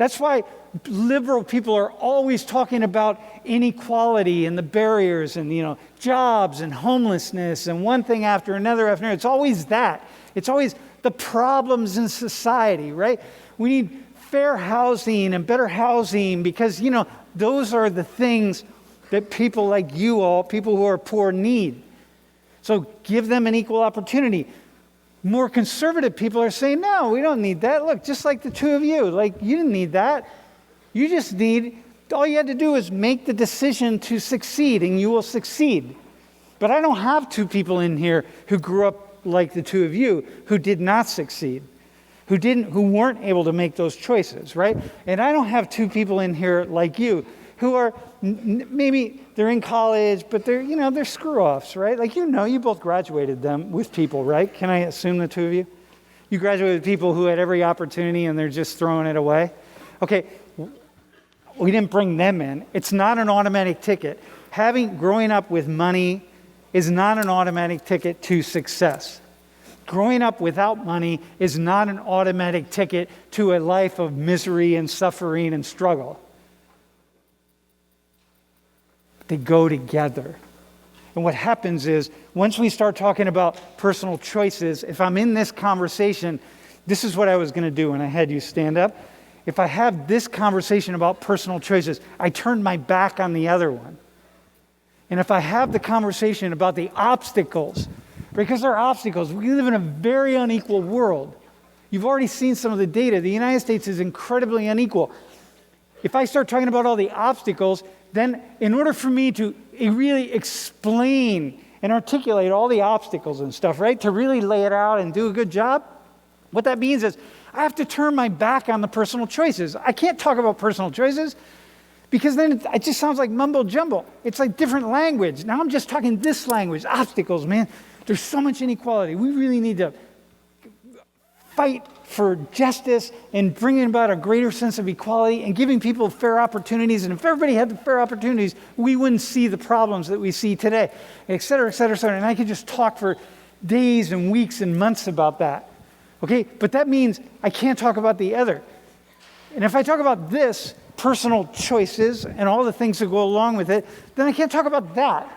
That's why liberal people are always talking about inequality and the barriers and, jobs and homelessness and one thing after another after another. It's always that. It's always the problems in society, right? We need fair housing and better housing because, those are the things that people like you all, people who are poor, need. So give them an equal opportunity. More conservative people are saying, no, we don't need that. Look, just like the two of you, you didn't need that. You just all you had to do is make the decision to succeed and you will succeed. But I don't have two people in here who grew up like the two of you who did not succeed, who weren't able to make those choices, right? And I don't have two people in here like you who are maybe they're in college, but they're screw-offs, right? You both graduated them with people, right? Can I assume the two of you? You graduated with people who had every opportunity and they're just throwing it away? Okay, we didn't bring them in. It's not an automatic ticket. Growing up with money is not an automatic ticket to success. Growing up without money is not an automatic ticket to a life of misery and suffering and struggle. They go together. And what happens is, once we start talking about personal choices, if I'm in this conversation, this is what I was going to do when I had you stand up. If I have this conversation about personal choices, I turn my back on the other one. And if I have the conversation about the obstacles, because there are obstacles, we live in a very unequal world. You've already seen some of the data. The United States is incredibly unequal. If I start talking about all the obstacles, then in order for me to really explain and articulate all the obstacles and stuff, right, to really lay it out and do a good job, what that means is I have to turn my back on the personal choices. I can't talk about personal choices because then it just sounds like mumbo jumbo. It's like different language. Now I'm just talking this language, obstacles, man. There's so much inequality. We really need to fight for justice and bringing about a greater sense of equality and giving people fair opportunities. And if everybody had the fair opportunities, we wouldn't see the problems that we see today, et cetera, et cetera, et cetera. And I could just talk for days and weeks and months about that. Okay, but that means I can't talk about the other. And if I talk about this, personal choices and all the things that go along with it, then I can't talk about that.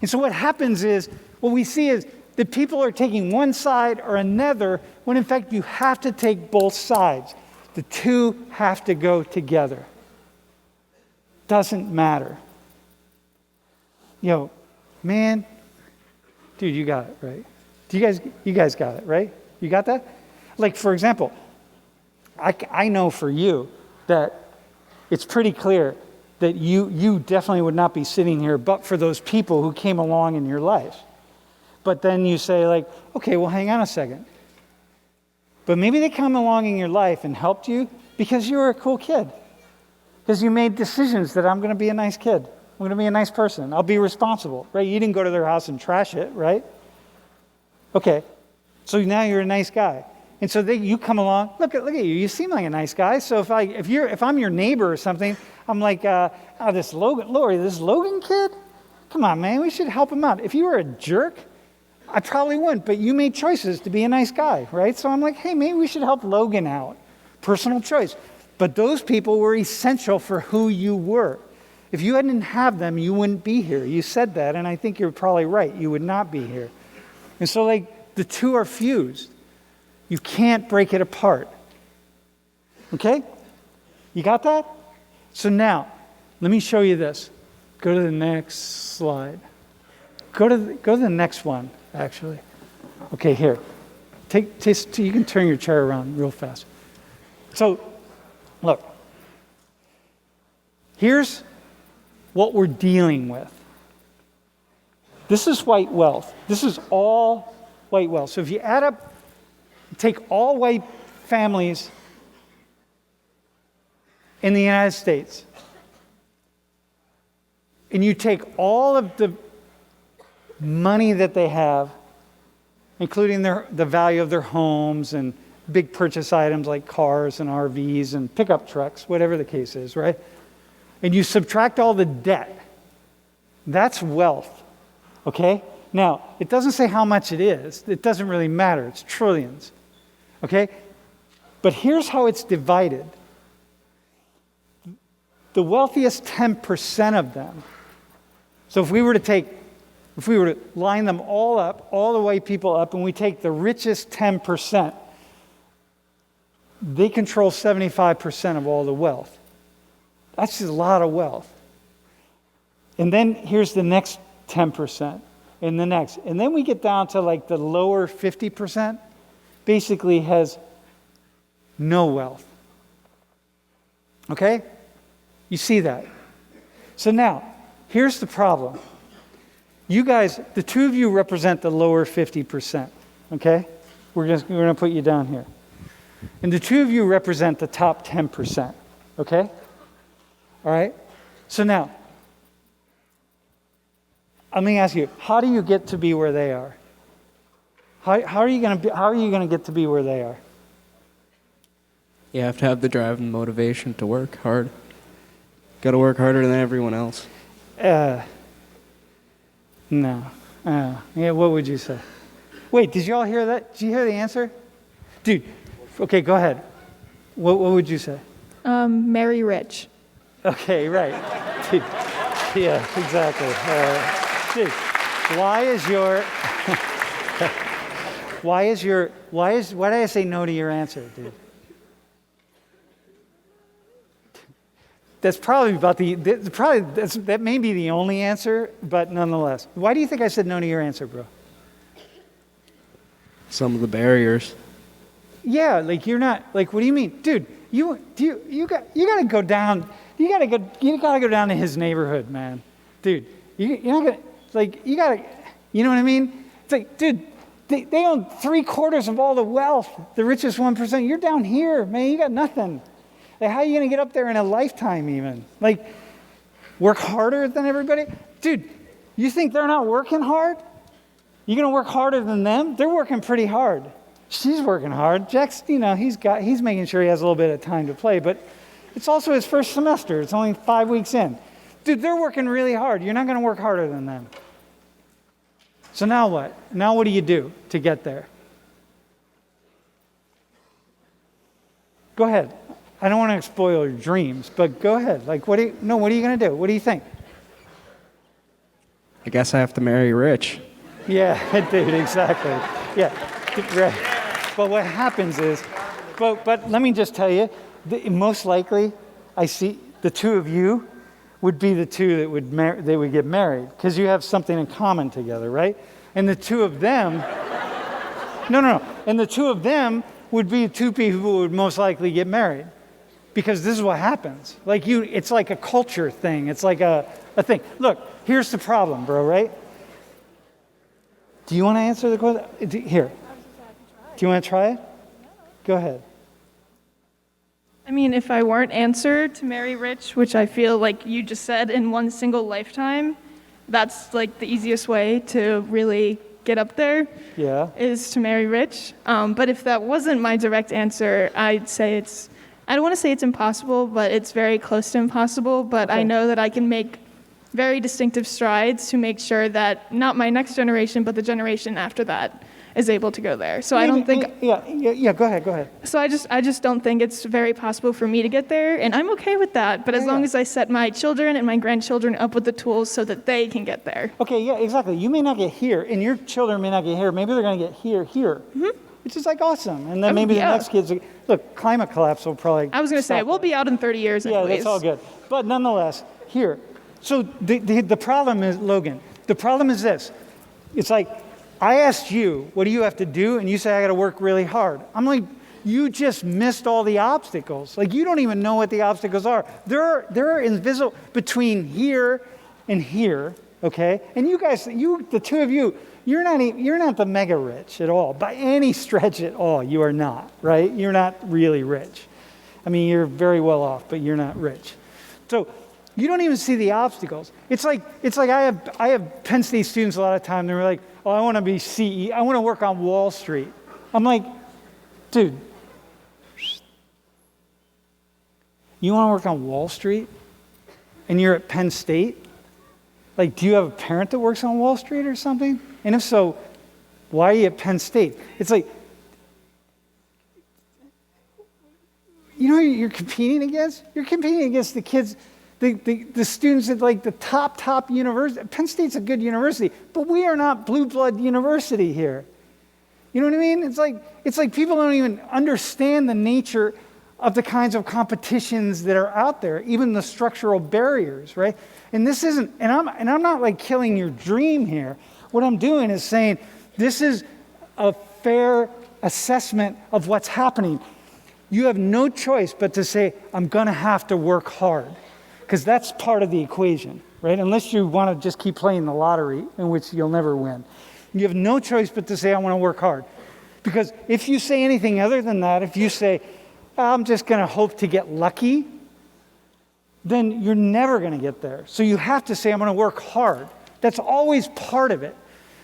And so what happens is, what we see is that people are taking one side or another, when in fact you have to take both sides. The two have to go together. Doesn't matter. Man, dude, you got it, right? You guys got it, right? You got that? For example, I know for you that it's pretty clear that you definitely would not be sitting here but for those people who came along in your life. But then you say okay, well, hang on a second. But maybe they come along in your life and helped you because you were a cool kid. Because you made decisions that I'm going to be a nice kid. I'm going to be a nice person. I'll be responsible, right? You didn't go to their house and trash it, right? Okay, so now you're a nice guy. And so you come along, look at you. You seem like a nice guy. So if I'm your neighbor or something, I'm like, this Logan kid? Come on, man, we should help him out. If you were a jerk, I probably wouldn't, but you made choices to be a nice guy, right? So I'm like, hey, maybe we should help Logan out. Personal choice. But those people were essential for who you were. If you didn't have them, you wouldn't be here. You said that, and I think you're probably right. You would not be here. And so the two are fused. You can't break it apart. Okay? You got that? So now, let me show you this. Go to the next slide. Go to the next one, actually. Okay, here. You can turn your chair around real fast. So, look. Here's what we're dealing with. This is white wealth. This is all white wealth. So if you take all white families in the United States, and you take all of the money that they have, including the value of their homes and big purchase items like cars and RVs and pickup trucks, whatever the case is, right? And you subtract all the debt. That's wealth, okay? Now, it doesn't say how much it is. It doesn't really matter. It's trillions, okay? But here's how it's divided. the wealthiest 10% of them. So if we were to line them all up, all the white people up, and we take the richest 10%, they control 75% of all the wealth. That's just a lot of wealth. And then here's the next 10%, and the next. And then we get down to like the lower 50%, basically has no wealth. Okay? You see that? So now, here's the problem. You guys, the two of you represent the lower 50%. Okay? We're going to put you down here. And the two of you represent the top 10%. Okay? All right? So now, let me ask you, how do you get to be where they are? How are you going to get to be where they are? You have to have the drive and motivation to work hard. Got to work harder than everyone else. No. Yeah, what would you say? Wait, did you all hear that? Did you hear the answer? Dude, okay, go ahead. What would you say? Marry rich. Okay, right. Dude, yeah, exactly. Dude, why did I say no to your answer, dude? That's probably that may be the only answer, but nonetheless. Why do you think I said no to your answer, bro? Some of the barriers. Yeah, like you're not, like, what do you mean? Dude, you gotta go down, you gotta go down to his neighborhood, man. Dude, you're not gonna, like, you know what I mean? It's like, dude, they own 3/4 of all the wealth, the richest 1%. You're down here, man, you got nothing. Like, how are you going to get up there in a lifetime even? Like, work harder than everybody? Dude, you think they're not working hard? You going to work harder than them? They're working pretty hard. She's working hard. Jack's, he's making sure he has a little bit of time to play, but it's also his first semester. It's only 5 weeks in. Dude, they're working really hard. You're not going to work harder than them. So now what? Now what do you do to get there? Go ahead. I don't want to spoil your dreams, but go ahead. Like, what are you going to do? What do you think? I guess I have to marry rich. Yeah, dude, exactly. Yeah, right. But what happens is, but let me just tell you, most likely, I see the two of you would be the two that would get married because you have something in common together, right? And the two of them, no. And the two of them would be two people who would most likely get married. Because this is what happens. Like it's like a culture thing. It's like a thing. Look, here's the problem, bro, right? Do you want to answer the question? Here. Do you want to try it? Go ahead. I mean, if I weren't answered to marry rich, which I feel like you just said in one single lifetime, that's like the easiest way to really get up there. Yeah. Is to marry rich. But if that wasn't my direct answer, I'd say I don't want to say it's impossible, but it's very close to impossible. But okay. I know that I can make very distinctive strides to make sure that not my next generation, but the generation after that is able to go there. So I don't think... Yeah, go ahead. So I just don't think it's very possible for me to get there, and I'm okay with that. But as long as I set my children and my grandchildren up with the tools so that they can get there. Okay, yeah, exactly. You may not get here, and your children may not get here. Maybe they're going to get here. Mm-hmm. Which is like awesome. And then maybe the next kids... Look, climate collapse will probably... I was going to say, we'll be out in 30 years anyways. Yeah, that's all good. But nonetheless, here. So the problem is, Logan, the problem is this. It's like, I asked you, what do you have to do? And you say, I got to work really hard. I'm like, you just missed all the obstacles. Like, you don't even know what the obstacles are. They're invisible between here and here, okay? And you guys, the two of you, you're not the mega rich at all. By any stretch at all, you are not, right? You're not really rich. I mean, you're very well off, but you're not rich. So you don't even see the obstacles. It's like I have Penn State students a lot of time. They're like, oh, I want to be CEO. I want to work on Wall Street. I'm like, dude, you want to work on Wall Street? And you're at Penn State? Like, do you have a parent that works on Wall Street or something? And if so, why are you at Penn State? It's like, you know who you're competing against? You're competing against the kids the students at like the top university. Penn State's a good university, but we are not blue blood university here. You know what I mean? It's like people don't even understand the nature of the kinds of competitions that are out there, even the structural barriers, right? And this isn't, and I'm not like killing your dream here. What I'm doing is saying this is a fair assessment of what's happening. You have no choice but to say, I'm going to have to work hard, because that's part of the equation, right? Unless you want to just keep playing the lottery, in which you'll never win. You have no choice but to say, I want to work hard. Because if you say anything other than that, if you say, I'm just going to hope to get lucky, then you're never going to get there. So you have to say, I'm going to work hard. That's always part of it.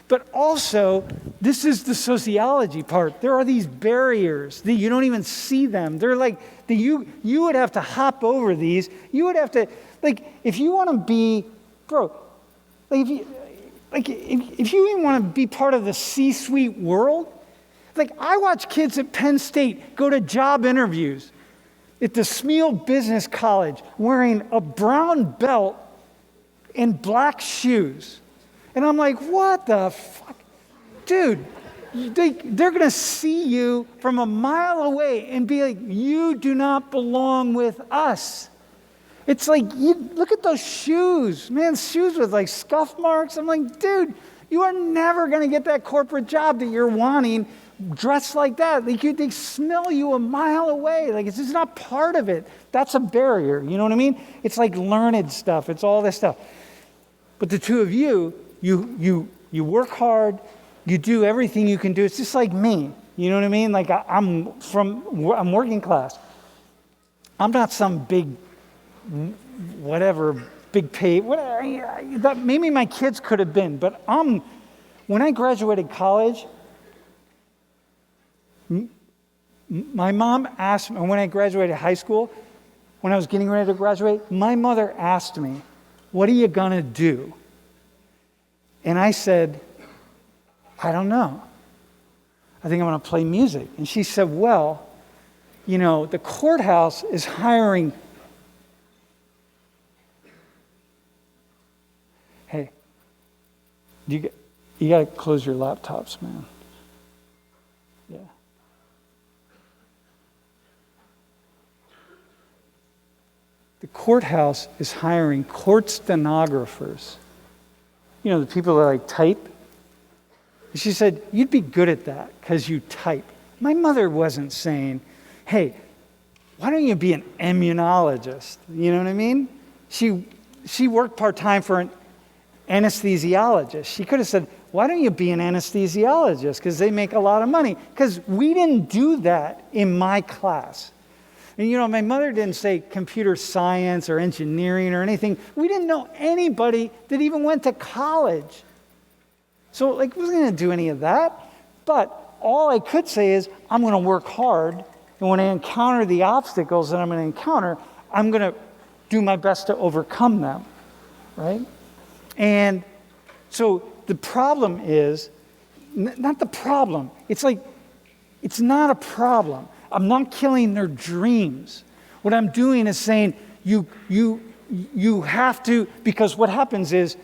But also, this is the sociology part. There are these barriers that you don't even see them. They're like, you would have to hop over these. You would have to, like, if you want to be, bro, like, if you even want to be part of the C-suite world, like, I watch kids at Penn State go to job interviews at the Smeal Business College wearing a brown belt and black shoes. And I'm like, what the fuck? Dude, they're going to see you from a mile away and be like, you do not belong with us. It's like, look at those shoes. Man, shoes with like scuff marks. I'm like, dude, you are never going to get that corporate job that you're wanting dressed like that. Like, they smell you a mile away. Like, it's just not part of it. That's a barrier. You know what I mean? It's like learned stuff. It's all this stuff. But the two of you work hard. You do everything you can do. It's just like me. You know what I mean? Like, I'm working class. I'm not some big, whatever, big pay. That maybe my kids could have been. But when I graduated college, my mom asked me, when I graduated high school, when I was getting ready to graduate, my mother asked me, what are you going to do? And I said, I don't know. I think I'm going to play music. And she said, well, you know, the courthouse is hiring. Hey, you got to close your laptops, man. Yeah. The courthouse is hiring court stenographers. You know, the people that like type. And she said, you'd be good at that because you type. My mother wasn't saying, hey, why don't you be an immunologist? You know what I mean? She worked part-time for an anesthesiologist. She could have said, why don't you be an anesthesiologist? Because they make a lot of money. Because we didn't do that in my class. And you know, my mother didn't say computer science or engineering or anything. We didn't know anybody that even went to college. So, like, I wasn't going to do any of that. But all I could say is, I'm going to work hard. And when I encounter the obstacles that I'm going to encounter, I'm going to do my best to overcome them. Right? And so the problem is, not the problem. It's like, it's not a problem. I'm not killing their dreams. What I'm doing is saying, you have to, because what happens is,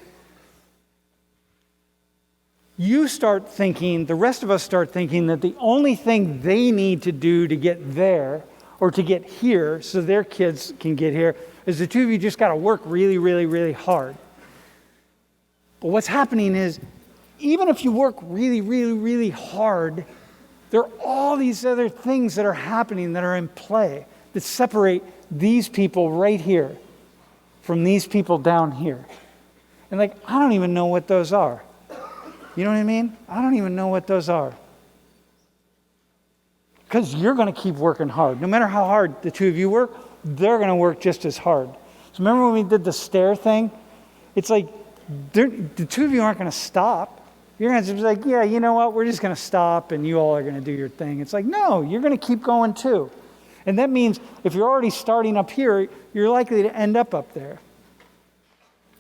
you start thinking, the rest of us start thinking that the only thing they need to do to get there or to get here so their kids can get here is the two of you just got to work really, really, really hard. But what's happening is, even if you work really, really, really hard, there are all these other things that are happening that are in play that separate these people right here from these people down here. And like, I don't even know what those are. You know what I mean? I don't even know what those are. Because you're going to keep working hard. No matter how hard the two of you work, they're going to work just as hard. So remember when we did the stair thing? It's like, the two of you aren't going to stop. You're going to be like, yeah, you know what? We're just going to stop and you all are going to do your thing. It's like, no, you're going to keep going too. And that means if you're already starting up here, you're likely to end up there.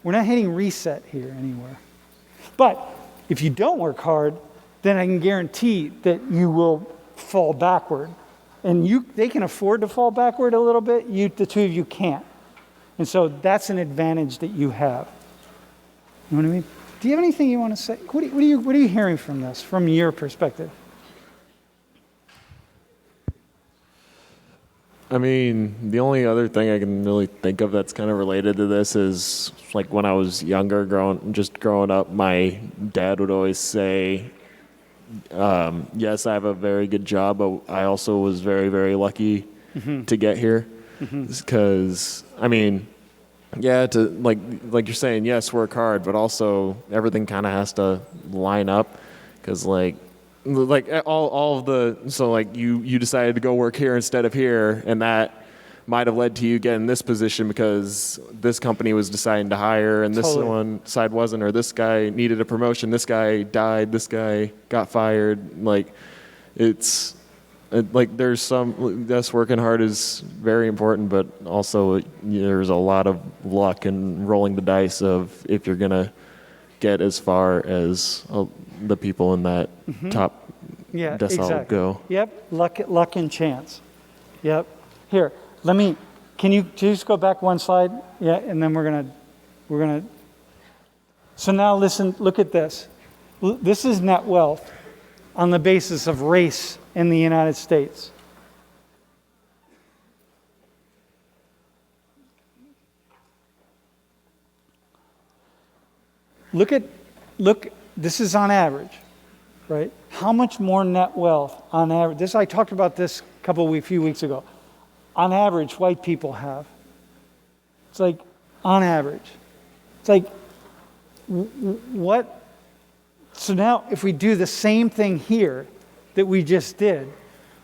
We're not hitting reset here anywhere. But if you don't work hard, then I can guarantee that you will fall backward. And they can afford to fall backward a little bit. The two of you can't. And so that's an advantage that you have. You know what I mean? Do you have anything you want to say? What are you hearing from this, from your perspective? I mean, the only other thing I can really think of that's kind of related to this is like when I was younger, growing up, my dad would always say, yes, I have a very good job, but I also was very, very lucky to get here. Because, I mean, yeah, to like you're saying, yes, work hard, but also everything kind of has to line up. Because like all of the, so like you decided to go work here instead of here, and that might have led to you getting this position because this company was deciding to hire and this Totally. one side wasn't, or this guy needed a promotion, this guy died, this guy got fired. Like there's some, yes, working hard is very important, but also there's a lot of luck and rolling the dice of if you're gonna get as far as the people in that top Yeah, decile exactly. go. Yep, luck and chance. Yep. Here, can you just go back one slide? Yeah, and then we're gonna. So now listen, look at this. This is net wealth on the basis of race in the United States. Look, this is on average, right? How much more net wealth on average? I talked about this a few weeks ago. On average, white people have. It's like, on average. It's like, what? So now, if we do the same thing here that we just did,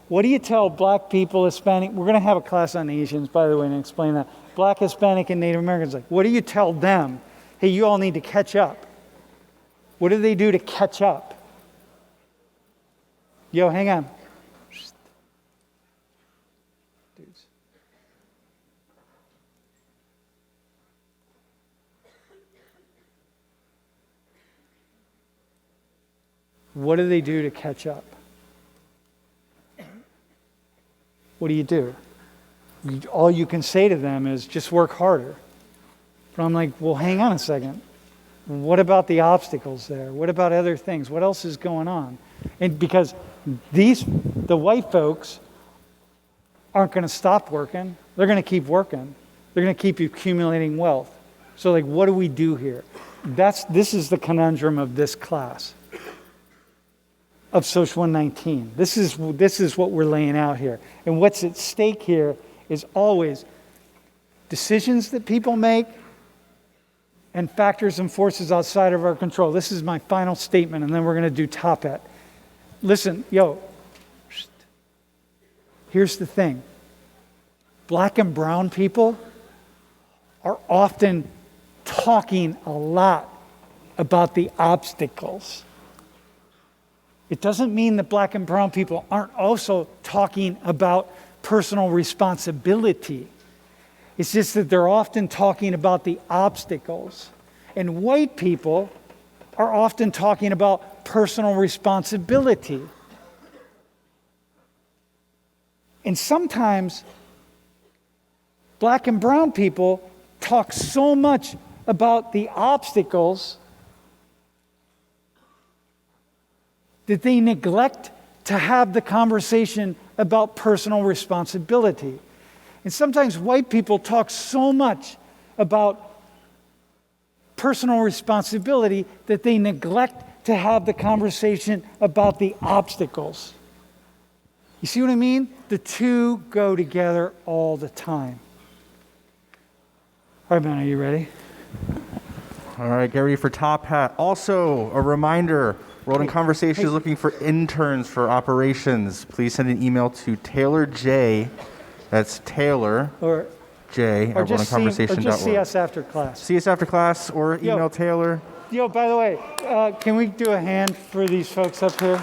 what do you tell black people, Hispanic? We're going to have a class on Asians, by the way, and explain that. Black, Hispanic, and Native Americans, like, what do you tell them? Hey, you all need to catch up. What do they do to catch up? Yo, hang on. Dudes. What do they do to catch up? What do you do? All you can say to them is just work harder. But I'm like, well, hang on a second. What about the obstacles there? What about other things? What else is going on? And because the white folks aren't going to stop working. They're going to keep working. They're going to keep accumulating wealth. So like, what do we do here? This is the conundrum of this class of Social 119. This is what we're laying out here. And what's at stake here is always decisions that people make and factors and forces outside of our control. This is my final statement, and then we're going to do top hat. Listen, here's the thing. Black and brown people are often talking a lot about the obstacles. It doesn't mean that black and brown people aren't also talking about personal responsibility. It's just that they're often talking about the obstacles. And white people are often talking about personal responsibility. And sometimes black and brown people talk so much about the obstacles that they neglect to have the conversation about personal responsibility. And sometimes white people talk so much about personal responsibility that they neglect to have the conversation about the obstacles. You see what I mean? The two go together all the time. All right, man, are you ready? All right, get ready for Top Hat. Also, a reminder, World in Conversation is looking for interns for operations. Please send an email to Taylor J. That's Taylor Or J. Or at just see us after class. See us after class or email Taylor. By the way, can we do a hand for these folks up here?